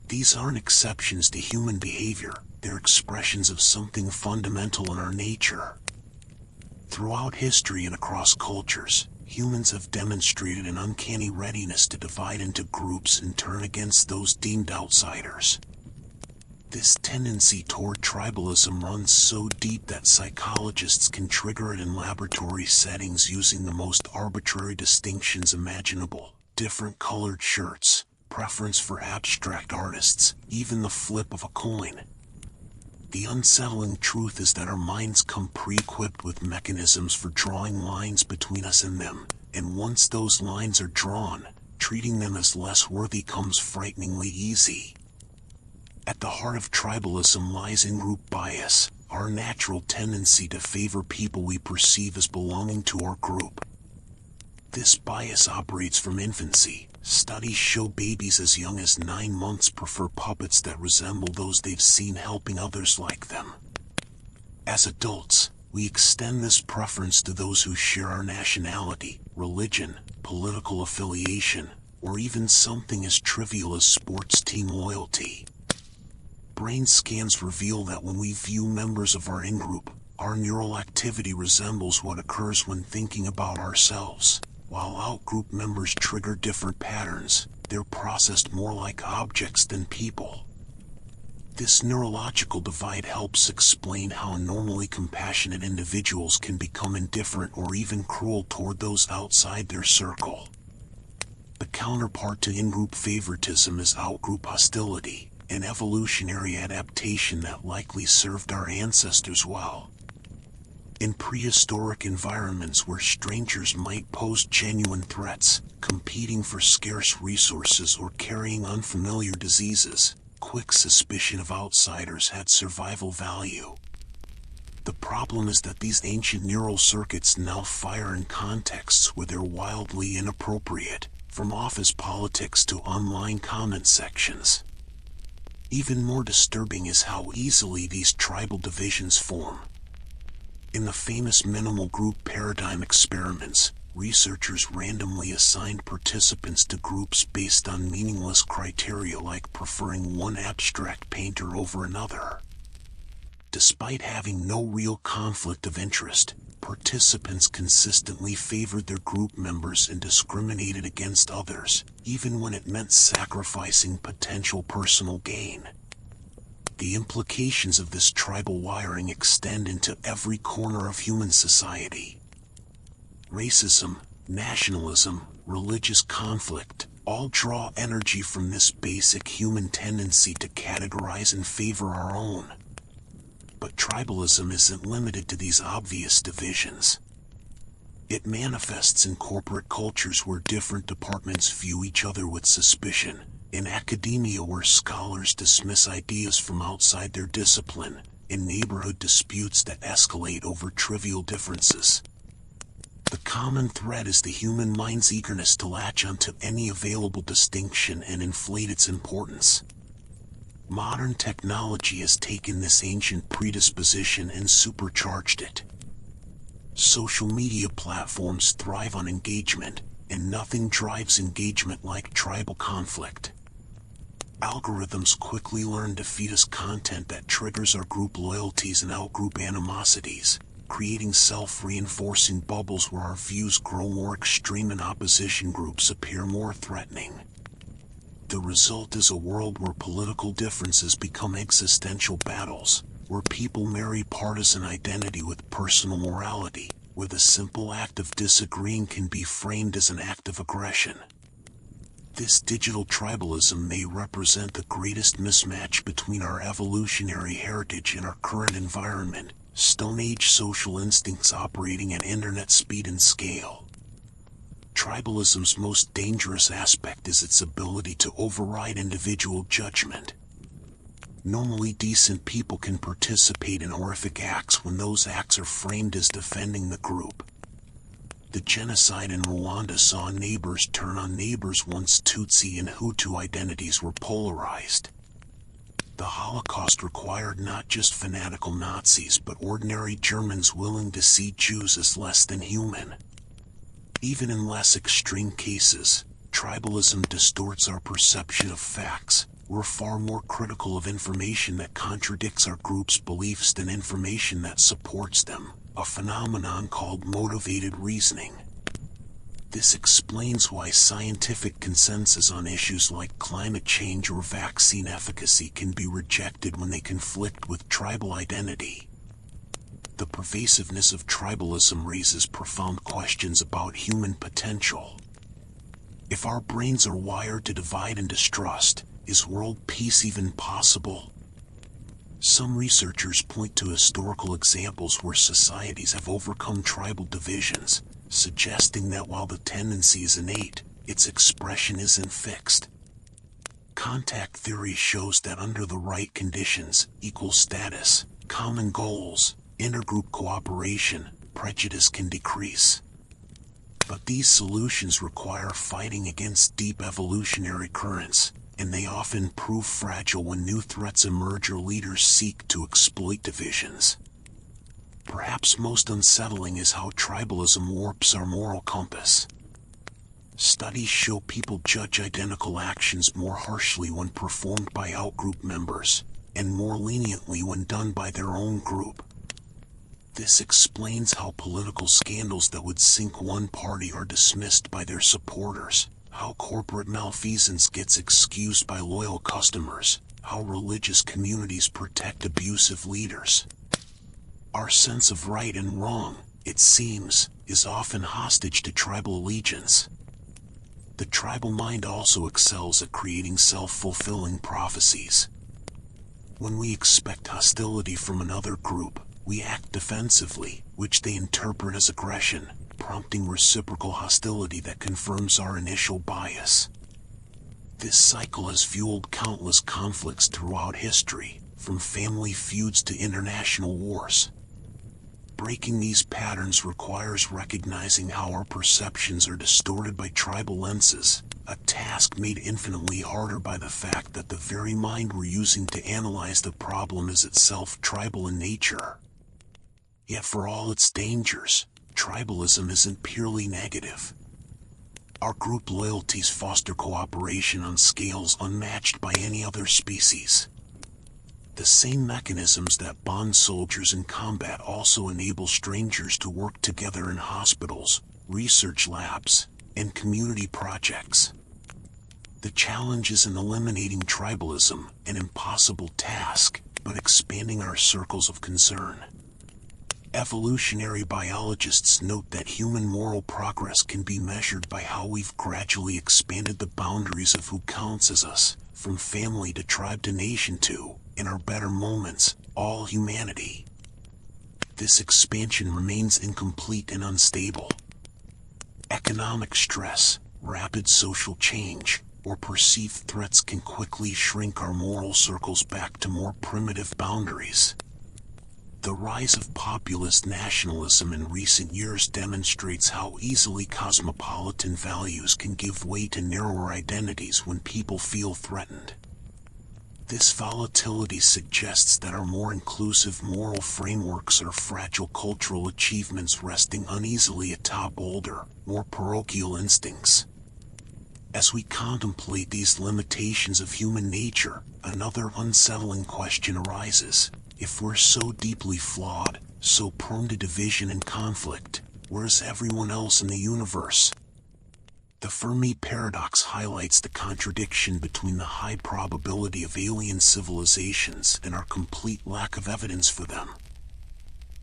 These aren't exceptions to human behavior, they're expressions of something fundamental in our nature. Throughout history and across cultures, humans have demonstrated an uncanny readiness to divide into groups and turn against those deemed outsiders. This tendency toward tribalism runs so deep that psychologists can trigger it in laboratory settings using the most arbitrary distinctions imaginable: different colored shirts, preference for abstract artists, even the flip of a coin. The unsettling truth is that our minds come pre-equipped with mechanisms for drawing lines between us and them, and once those lines are drawn, treating them as less worthy comes frighteningly easy. At the heart of tribalism lies in-group bias, our natural tendency to favor people we perceive as belonging to our group. This bias operates from infancy. Studies show babies as young as 9 months prefer puppets that resemble those they've seen helping others like them. As adults, we extend this preference to those who share our nationality, religion, political affiliation, or even something as trivial as sports team loyalty. Brain scans reveal that when we view members of our in-group, our neural activity resembles what occurs when thinking about ourselves, while out-group members trigger different patterns, they're processed more like objects than people. This neurological divide helps explain how normally compassionate individuals can become indifferent or even cruel toward those outside their circle. The counterpart to in-group favoritism is out-group hostility, an evolutionary adaptation that likely served our ancestors well. In prehistoric environments where strangers might pose genuine threats, competing for scarce resources or carrying unfamiliar diseases, quick suspicion of outsiders had survival value. The problem is that these ancient neural circuits now fire in contexts where they're wildly inappropriate, from office politics to online comment sections. Even more disturbing is how easily these tribal divisions form. In the famous minimal group paradigm experiments, researchers randomly assigned participants to groups based on meaningless criteria like preferring one abstract painter over another. Despite having no real conflict of interest, participants consistently favored their group members and discriminated against others, even when it meant sacrificing potential personal gain. The implications of this tribal wiring extend into every corner of human society. Racism, nationalism, religious conflict, all draw energy from this basic human tendency to categorize and favor our own. But tribalism isn't limited to these obvious divisions. It manifests in corporate cultures where different departments view each other with suspicion, in academia where scholars dismiss ideas from outside their discipline, in neighborhood disputes that escalate over trivial differences. The common thread is the human mind's eagerness to latch onto any available distinction and inflate its importance. Modern technology has taken this ancient predisposition and supercharged it. Social media platforms thrive on engagement, and nothing drives engagement like tribal conflict. Algorithms quickly learn to feed us content that triggers our group loyalties and out-group animosities, creating self-reinforcing bubbles where our views grow more extreme and opposition groups appear more threatening. The result is a world where political differences become existential battles, where people marry partisan identity with personal morality, where the simple act of disagreeing can be framed as an act of aggression. This digital tribalism may represent the greatest mismatch between our evolutionary heritage and our current environment, Stone Age social instincts operating at internet speed and scale. Tribalism's most dangerous aspect is its ability to override individual judgment. Normally decent people can participate in horrific acts when those acts are framed as defending the group. The genocide in Rwanda saw neighbors turn on neighbors once Tutsi and Hutu identities were polarized. The Holocaust required not just fanatical Nazis but ordinary Germans willing to see Jews as less than human. Even in less extreme cases, tribalism distorts our perception of facts. We're far more critical of information that contradicts our group's beliefs than information that supports them, a phenomenon called motivated reasoning. This explains why scientific consensus on issues like climate change or vaccine efficacy can be rejected when they conflict with tribal identity. The pervasiveness of tribalism raises profound questions about human potential. If our brains are wired to divide and distrust, is world peace even possible? Some researchers point to historical examples where societies have overcome tribal divisions, suggesting that while the tendency is innate, its expression isn't fixed. Contact theory shows that under the right conditions, equal status, common goals, intergroup cooperation, prejudice can decrease. But these solutions require fighting against deep evolutionary currents, and they often prove fragile when new threats emerge or leaders seek to exploit divisions. Perhaps most unsettling is how tribalism warps our moral compass. Studies show people judge identical actions more harshly when performed by outgroup members, and more leniently when done by their own group. This explains how political scandals that would sink one party are dismissed by their supporters, how corporate malfeasance gets excused by loyal customers, how religious communities protect abusive leaders. Our sense of right and wrong, it seems, is often hostage to tribal allegiance. The tribal mind also excels at creating self-fulfilling prophecies. When we expect hostility from another group, we act defensively, which they interpret as aggression, prompting reciprocal hostility that confirms our initial bias. This cycle has fueled countless conflicts throughout history, from family feuds to international wars. Breaking these patterns requires recognizing how our perceptions are distorted by tribal lenses, a task made infinitely harder by the fact that the very mind we're using to analyze the problem is itself tribal in nature. Yet for all its dangers, tribalism isn't purely negative. Our group loyalties foster cooperation on scales unmatched by any other species. The same mechanisms that bond soldiers in combat also enable strangers to work together in hospitals, research labs, and community projects. The challenge isn't eliminating tribalism, an impossible task, but expanding our circles of concern. Evolutionary biologists note that human moral progress can be measured by how we've gradually expanded the boundaries of who counts as us, from family to tribe to nation to, in our better moments, all humanity. This expansion remains incomplete and unstable. Economic stress, rapid social change, or perceived threats can quickly shrink our moral circles back to more primitive boundaries. The rise of populist nationalism in recent years demonstrates how easily cosmopolitan values can give way to narrower identities when people feel threatened. This volatility suggests that our more inclusive moral frameworks are fragile cultural achievements resting uneasily atop older, more parochial instincts. As we contemplate these limitations of human nature, another unsettling question arises. If we're so deeply flawed, so prone to division and conflict, where's everyone else in the universe? The Fermi Paradox highlights the contradiction between the high probability of alien civilizations and our complete lack of evidence for them.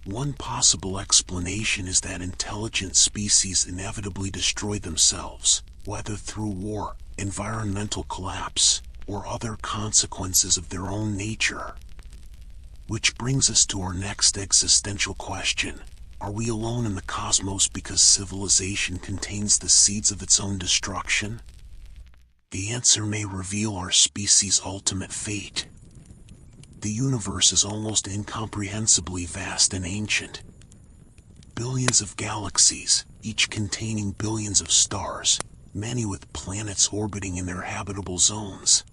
One possible explanation is that intelligent species inevitably destroy themselves, whether through war, environmental collapse, or other consequences of their own nature. Which brings us to our next existential question. Are we alone in the cosmos because civilization contains the seeds of its own destruction? The answer may reveal our species' ultimate fate. The universe is almost incomprehensibly vast and ancient. Billions of galaxies, each containing billions of stars, many with planets orbiting in their habitable zones.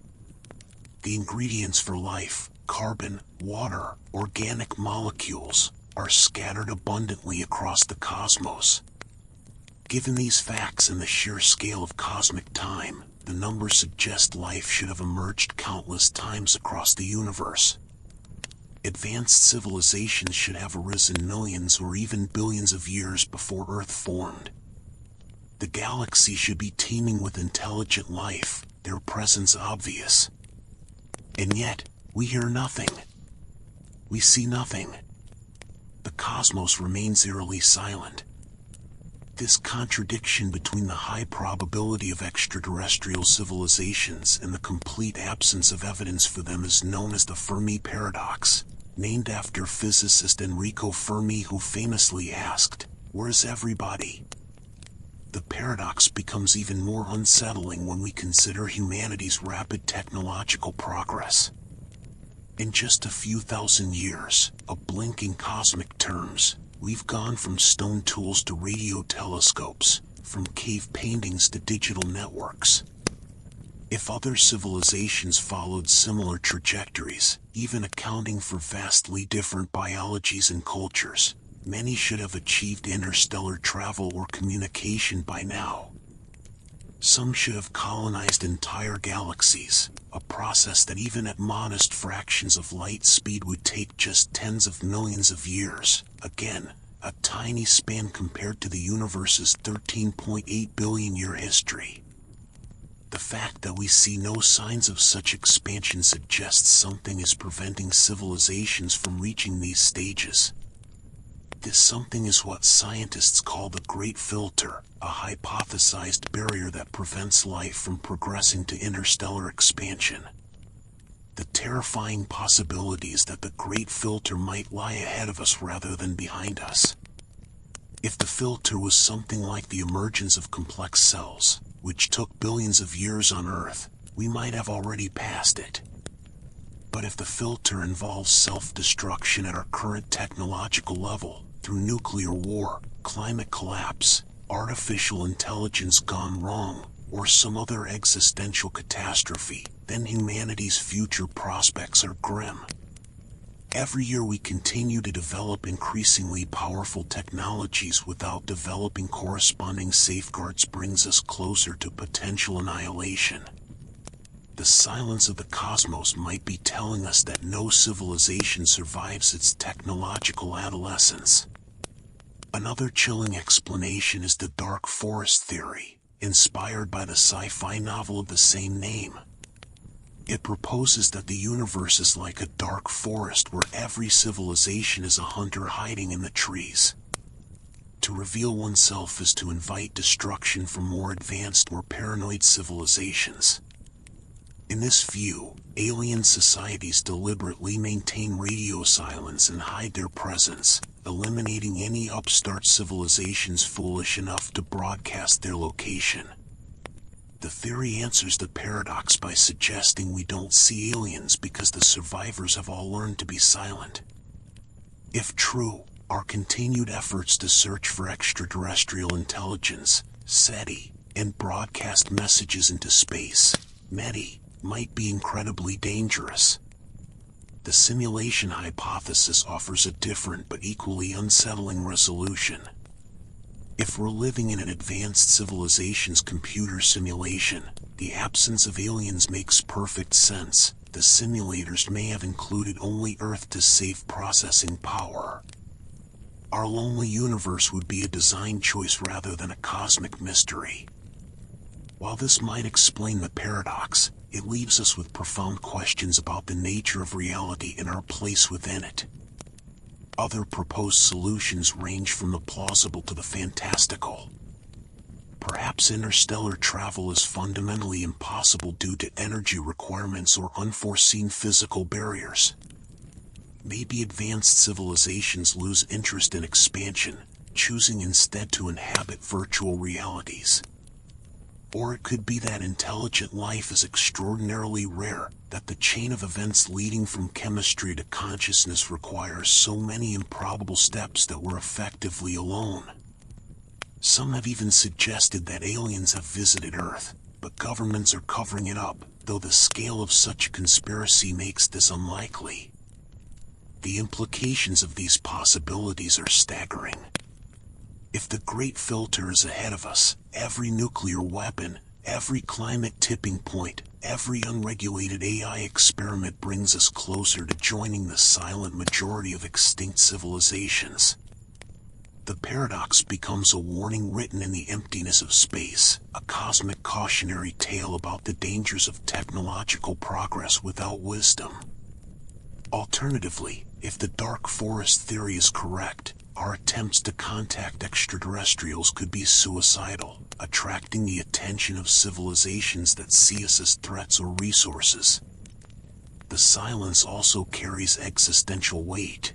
The ingredients for life, carbon, water, organic molecules, are scattered abundantly across the cosmos. Given these facts and the sheer scale of cosmic time, the numbers suggest life should have emerged countless times across the universe. Advanced civilizations should have arisen millions or even billions of years before Earth formed. The galaxy should be teeming with intelligent life, their presence obvious. And yet, we hear nothing. We see nothing. The cosmos remains eerily silent. This contradiction between the high probability of extraterrestrial civilizations and the complete absence of evidence for them is known as the Fermi Paradox, named after physicist Enrico Fermi, who famously asked, "Where's everybody?" The paradox becomes even more unsettling when we consider humanity's rapid technological progress. In just a few thousand years, a blink in cosmic terms, we've gone from stone tools to radio telescopes, from cave paintings to digital networks. If other civilizations followed similar trajectories, even accounting for vastly different biologies and cultures, many should have achieved interstellar travel or communication by now. Some should have colonized entire galaxies, a process that even at modest fractions of light speed would take just tens of millions of years, again, a tiny span compared to the universe's 13.8 billion year history. The fact that we see no signs of such expansion suggests something is preventing civilizations from reaching these stages. This something is what scientists call the Great Filter, a hypothesized barrier that prevents life from progressing to interstellar expansion. The terrifying possibility is that the Great Filter might lie ahead of us rather than behind us. If the filter was something like the emergence of complex cells, which took billions of years on Earth, we might have already passed it. But if the filter involves self-destruction at our current technological level, through nuclear war, climate collapse, artificial intelligence gone wrong, or some other existential catastrophe, then humanity's future prospects are grim. Every year we continue to develop increasingly powerful technologies without developing corresponding safeguards brings us closer to potential annihilation. The silence of the cosmos might be telling us that no civilization survives its technological adolescence. Another chilling explanation is the dark forest theory, inspired by the sci-fi novel of the same name. It proposes that the universe is like a dark forest where every civilization is a hunter hiding in the trees. To reveal oneself is to invite destruction from more advanced or paranoid civilizations. In this view, alien societies deliberately maintain radio silence and hide their presence, eliminating any upstart civilizations foolish enough to broadcast their location. The theory answers the paradox by suggesting we don't see aliens because the survivors have all learned to be silent. If true, our continued efforts to search for extraterrestrial intelligence, SETI, and broadcast messages into space, METI, might be incredibly dangerous. The simulation hypothesis offers a different but equally unsettling resolution. If we're living in an advanced civilization's computer simulation, the absence of aliens makes perfect sense. The simulators may have included only Earth to save processing power. Our lonely universe would be a design choice rather than a cosmic mystery. While this might explain the paradox, it leaves us with profound questions about the nature of reality and our place within it. Other proposed solutions range from the plausible to the fantastical. Perhaps interstellar travel is fundamentally impossible due to energy requirements or unforeseen physical barriers. Maybe advanced civilizations lose interest in expansion, choosing instead to inhabit virtual realities. Or it could be that intelligent life is extraordinarily rare, that the chain of events leading from chemistry to consciousness requires so many improbable steps that we're effectively alone. Some have even suggested that aliens have visited Earth, but governments are covering it up, though the scale of such a conspiracy makes this unlikely. The implications of these possibilities are staggering. If the Great Filter is ahead of us, every nuclear weapon, every climate tipping point, every unregulated AI experiment brings us closer to joining the silent majority of extinct civilizations. The paradox becomes a warning written in the emptiness of space, a cosmic cautionary tale about the dangers of technological progress without wisdom. Alternatively, if the dark forest theory is correct, our attempts to contact extraterrestrials could be suicidal, attracting the attention of civilizations that see us as threats or resources. The silence also carries existential weight.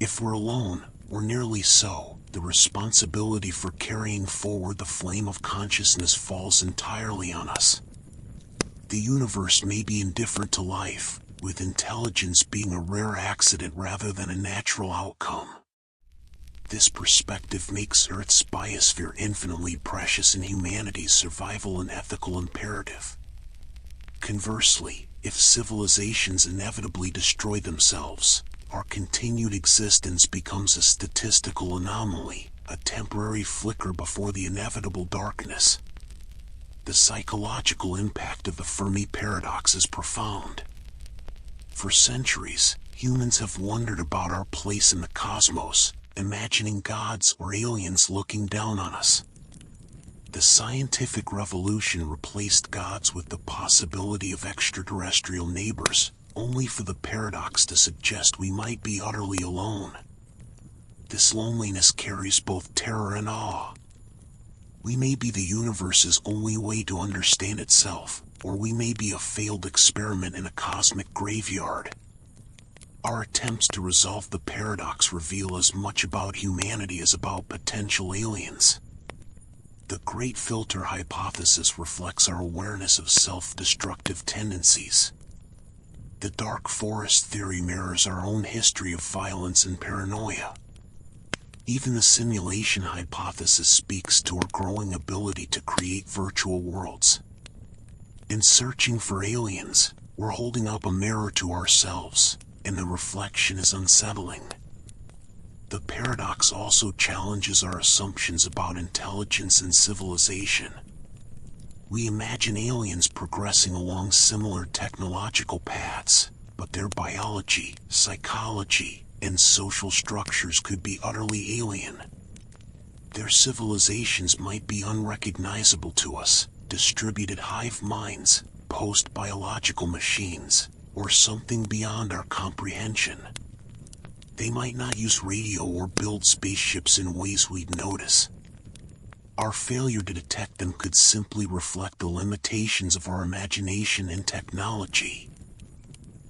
If we're alone, or nearly so, the responsibility for carrying forward the flame of consciousness falls entirely on us. The universe may be indifferent to life, with intelligence being a rare accident rather than a natural outcome. This perspective makes Earth's biosphere infinitely precious in humanity's survival and ethical imperative. Conversely, if civilizations inevitably destroy themselves, our continued existence becomes a statistical anomaly, a temporary flicker before the inevitable darkness. The psychological impact of the Fermi Paradox is profound. For centuries, humans have wondered about our place in the cosmos, imagining gods or aliens looking down on us. The scientific revolution replaced gods with the possibility of extraterrestrial neighbors, only for the paradox to suggest we might be utterly alone. This loneliness carries both terror and awe. We may be the universe's only way to understand itself, or we may be a failed experiment in a cosmic graveyard. Our attempts to resolve the paradox reveal as much about humanity as about potential aliens. The Great Filter hypothesis reflects our awareness of self-destructive tendencies. The Dark Forest theory mirrors our own history of violence and paranoia. Even the simulation hypothesis speaks to our growing ability to create virtual worlds. In searching for aliens, we're holding up a mirror to ourselves, and the reflection is unsettling. The paradox also challenges our assumptions about intelligence and civilization. We imagine aliens progressing along similar technological paths, but their biology, psychology, and social structures could be utterly alien. Their civilizations might be unrecognizable to us, distributed hive minds, post-biological machines, or something beyond our comprehension. They might not use radio or build spaceships in ways we'd notice. Our failure to detect them could simply reflect the limitations of our imagination and technology.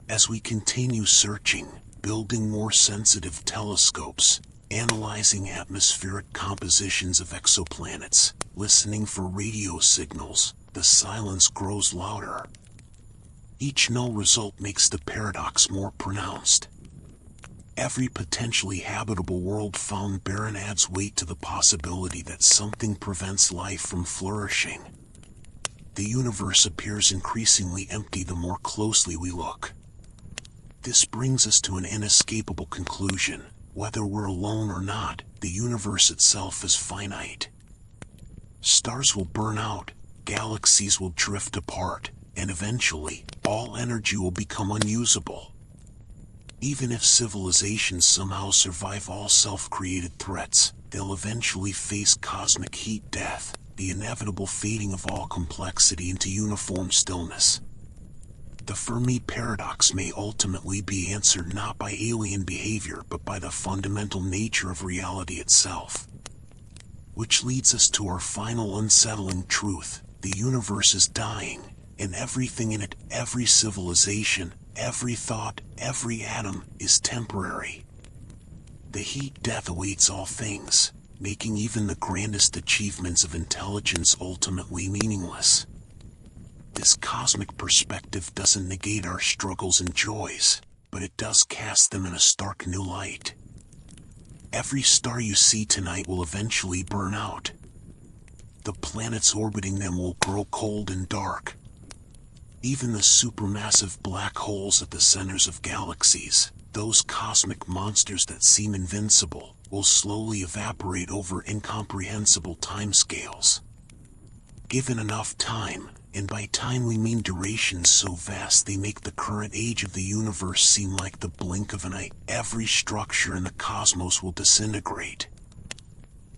As we continue searching, building more sensitive telescopes, analyzing atmospheric compositions of exoplanets, listening for radio signals, the silence grows louder. Each null result makes the paradox more pronounced. Every potentially habitable world found barren adds weight to the possibility that something prevents life from flourishing. The universe appears increasingly empty the more closely we look. This brings us to an inescapable conclusion. Whether we're alone or not, the universe itself is finite. Stars will burn out, galaxies will drift apart, and eventually, all energy will become unusable. Even if civilizations somehow survive all self-created threats, they'll eventually face cosmic heat death, the inevitable fading of all complexity into uniform stillness. The Fermi Paradox may ultimately be answered not by alien behavior but by the fundamental nature of reality itself. Which leads us to our final unsettling truth: the universe is dying, and everything in it, every civilization, every thought, every atom, is temporary. The heat death awaits all things, making even the grandest achievements of intelligence ultimately meaningless. This cosmic perspective doesn't negate our struggles and joys, but it does cast them in a stark new light. Every star you see tonight will eventually burn out. The planets orbiting them will grow cold and dark. Even the supermassive black holes at the centers of galaxies, those cosmic monsters that seem invincible, will slowly evaporate over incomprehensible timescales. Given enough time, and by time we mean durations so vast they make the current age of the universe seem like the blink of an eye, every structure in the cosmos will disintegrate.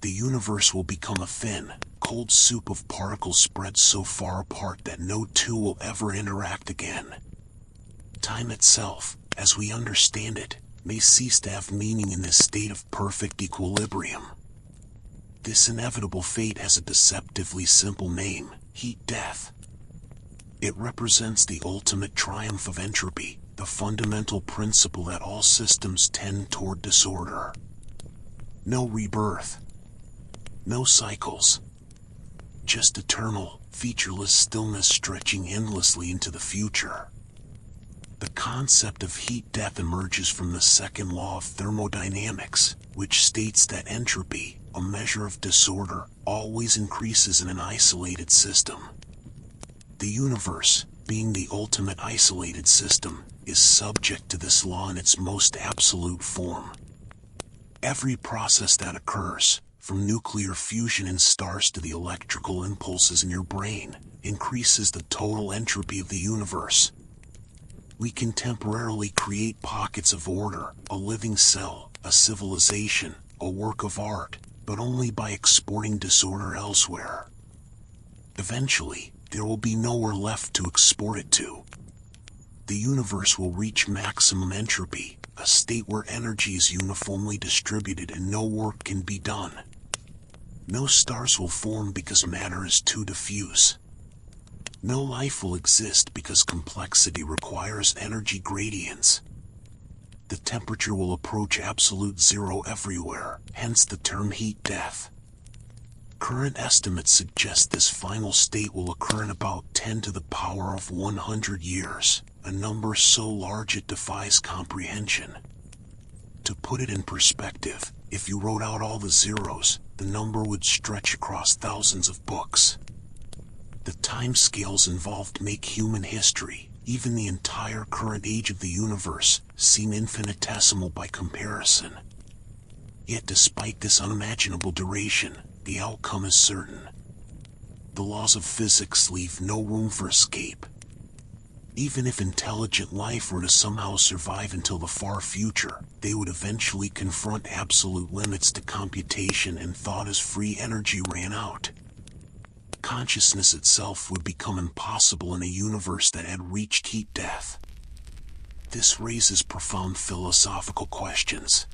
The universe will become a thin, cold soup of particles spread so far apart that no two will ever interact again. Time itself, as we understand it, may cease to have meaning in this state of perfect equilibrium. This inevitable fate has a deceptively simple name: heat death. It represents the ultimate triumph of entropy, the fundamental principle that all systems tend toward disorder. No rebirth. No cycles. Just eternal, featureless stillness stretching endlessly into the future. The concept of heat death emerges from the second law of thermodynamics, which states that entropy, a measure of disorder, always increases in an isolated system. The universe, being the ultimate isolated system, is subject to this law in its most absolute form. Every process that occurs, from nuclear fusion in stars to the electrical impulses in your brain, increases the total entropy of the universe. We can temporarily create pockets of order, a living cell, a civilization, a work of art, but only by exporting disorder elsewhere. Eventually, there will be nowhere left to export it to. The universe will reach maximum entropy, a state where energy is uniformly distributed and no work can be done. No stars will form because matter is too diffuse. No life will exist because complexity requires energy gradients. The temperature will approach absolute zero everywhere, hence the term heat death. Current estimates suggest this final state will occur in about 10 to the power of 100 years, a number so large it defies comprehension. To put it in perspective, if you wrote out all the zeros, the number would stretch across thousands of books. The timescales involved make human history, even the entire current age of the universe, seem infinitesimal by comparison. Yet despite this unimaginable duration, the outcome is certain. The laws of physics leave no room for escape. Even if intelligent life were to somehow survive until the far future, they would eventually confront absolute limits to computation and thought as free energy ran out. Consciousness itself would become impossible in a universe that had reached heat death. This raises profound philosophical questions.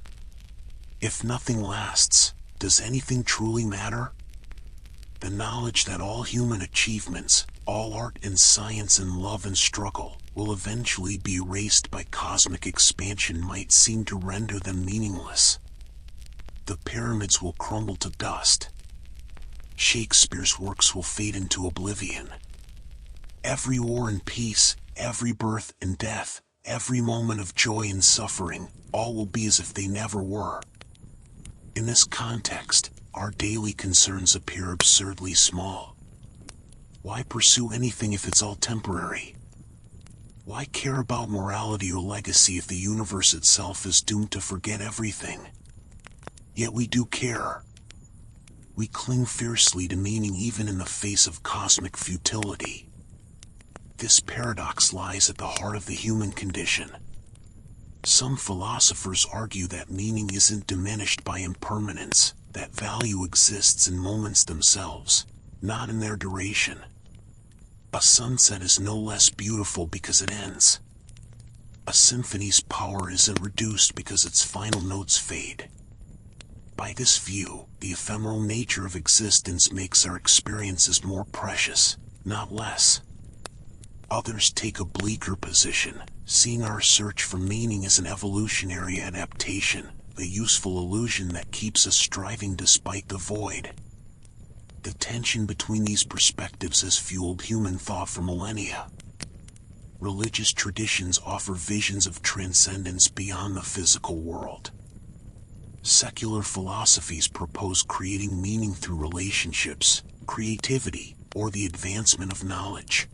If nothing lasts, does anything truly matter? The knowledge that all human achievements, all art and science and love and struggle, will eventually be erased by cosmic expansion might seem to render them meaningless. The pyramids will crumble to dust. Shakespeare's works will fade into oblivion. Every war and peace, every birth and death, every moment of joy and suffering, all will be as if they never were. In this context, our daily concerns appear absurdly small. Why pursue anything if it's all temporary? Why care about morality or legacy if the universe itself is doomed to forget everything? Yet we do care. We cling fiercely to meaning even in the face of cosmic futility. This paradox lies at the heart of the human condition. Some philosophers argue that meaning isn't diminished by impermanence, that value exists in moments themselves, not in their duration. A sunset is no less beautiful because it ends. A symphony's power isn't reduced because its final notes fade. By this view, the ephemeral nature of existence makes our experiences more precious, not less. Others take a bleaker position, seeing our search for meaning as an evolutionary adaptation, a useful illusion that keeps us striving despite the void. The tension between these perspectives has fueled human thought for millennia. Religious traditions offer visions of transcendence beyond the physical world. Secular philosophies propose creating meaning through relationships, creativity, or the advancement of knowledge.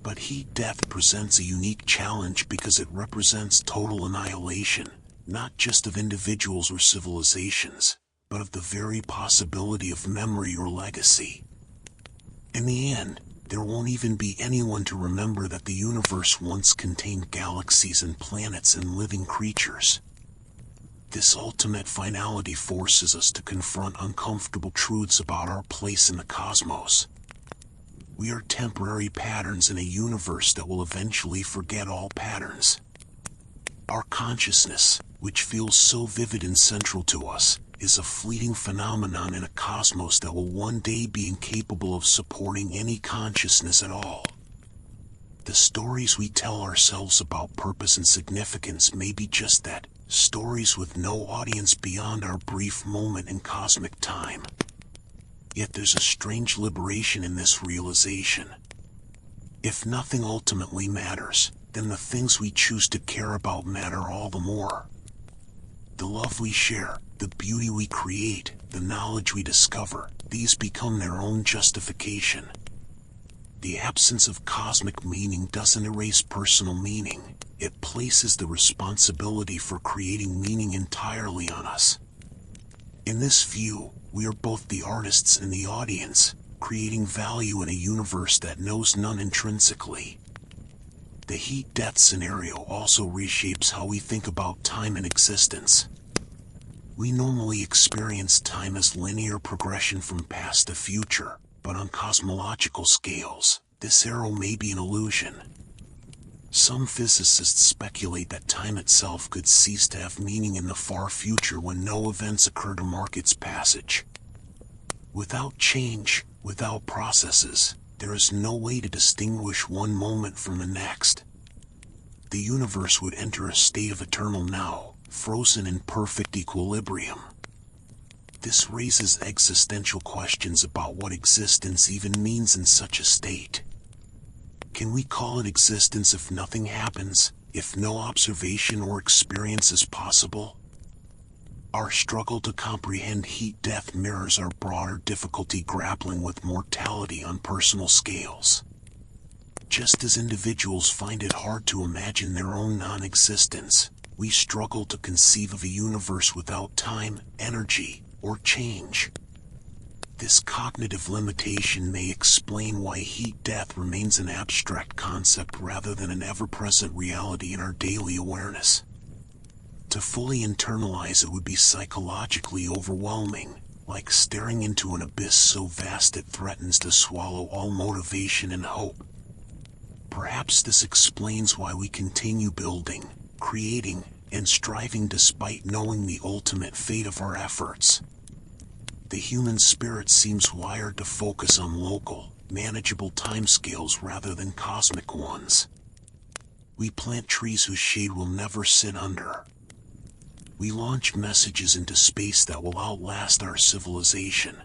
But heat death presents a unique challenge because it represents total annihilation, not just of individuals or civilizations, but of the very possibility of memory or legacy. In the end, there won't even be anyone to remember that the universe once contained galaxies and planets and living creatures. This ultimate finality forces us to confront uncomfortable truths about our place in the cosmos. We are temporary patterns in a universe that will eventually forget all patterns. Our consciousness, which feels so vivid and central to us, is a fleeting phenomenon in a cosmos that will one day be incapable of supporting any consciousness at all. The stories we tell ourselves about purpose and significance may be just that, stories with no audience beyond our brief moment in cosmic time. Yet there's a strange liberation in this realization. If nothing ultimately matters, then the things we choose to care about matter all the more. The love we share, the beauty we create, the knowledge we discover, these become their own justification. The absence of cosmic meaning doesn't erase personal meaning. It places the responsibility for creating meaning entirely on us. In this view, we are both the artists and the audience, creating value in a universe that knows none intrinsically. The heat-death scenario also reshapes how we think about time and existence. We normally experience time as linear progression from past to future, But on cosmological scales, this arrow may be an illusion. Some physicists speculate that time itself could cease to have meaning in the far future when no events occur to mark its passage. Without change, without processes, there is no way to distinguish one moment from the next. The universe would enter a state of eternal now, frozen in perfect equilibrium. This raises existential questions about what existence even means in such a state. Can we call it existence if nothing happens, if no observation or experience is possible? Our struggle to comprehend heat-death mirrors our broader difficulty grappling with mortality on personal scales. Just as individuals find it hard to imagine their own non-existence, we struggle to conceive of a universe without time, energy, or change. This cognitive limitation may explain why heat-death remains an abstract concept rather than an ever-present reality in our daily awareness. To fully internalize it would be psychologically overwhelming, like staring into an abyss so vast it threatens to swallow all motivation and hope. Perhaps this explains why we continue building, creating, and striving despite knowing the ultimate fate of our efforts. The human spirit seems wired to focus on local, manageable timescales rather than cosmic ones. We plant trees whose shade we'll never sit under. We launch messages into space that will outlast our civilization.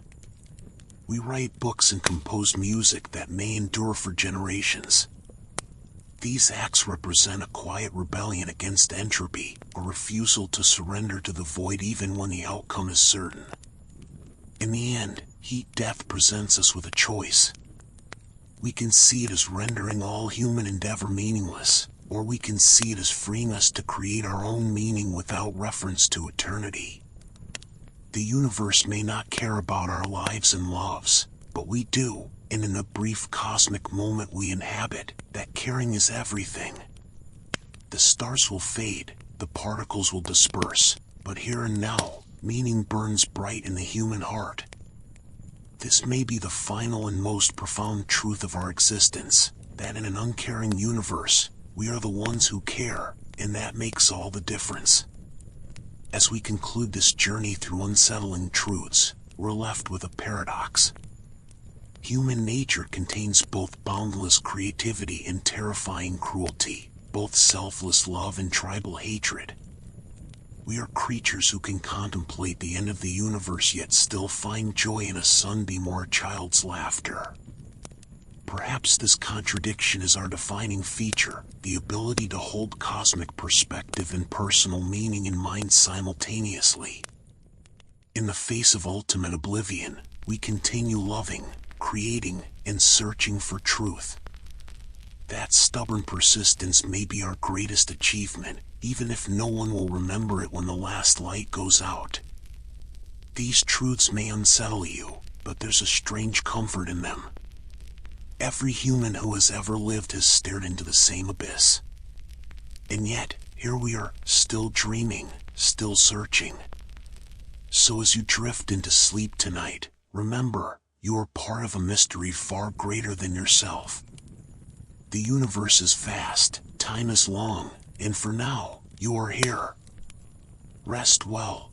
We write books and compose music that may endure for generations. These acts represent a quiet rebellion against entropy, a refusal to surrender to the void even when the outcome is certain. In the end, heat-death presents us with a choice. We can see it as rendering all human endeavor meaningless, or we can see it as freeing us to create our own meaning without reference to eternity. The universe may not care about our lives and loves, but we do, and in the brief cosmic moment we inhabit, that caring is everything. The stars will fade, the particles will disperse, but here and now, meaning burns bright in the human heart. This may be the final and most profound truth of our existence, that in an uncaring universe, we are the ones who care, and that makes all the difference. As we conclude this journey through unsettling truths, we're left with a paradox. Human nature contains both boundless creativity and terrifying cruelty, both selfless love and tribal hatred. We are creatures who can contemplate the end of the universe yet still find joy in a sunbeam or a child's laughter. Perhaps this contradiction is our defining feature, the ability to hold cosmic perspective and personal meaning in mind simultaneously. In the face of ultimate oblivion, we continue loving, creating, and searching for truth. That stubborn persistence may be our greatest achievement, even if no one will remember it when the last light goes out. These truths may unsettle you, but there's a strange comfort in them. Every human who has ever lived has stared into the same abyss. And yet, here we are, still dreaming, still searching. So as you drift into sleep tonight, remember, you are part of a mystery far greater than yourself. The universe is vast, time is long, and for now, you are here. Rest well,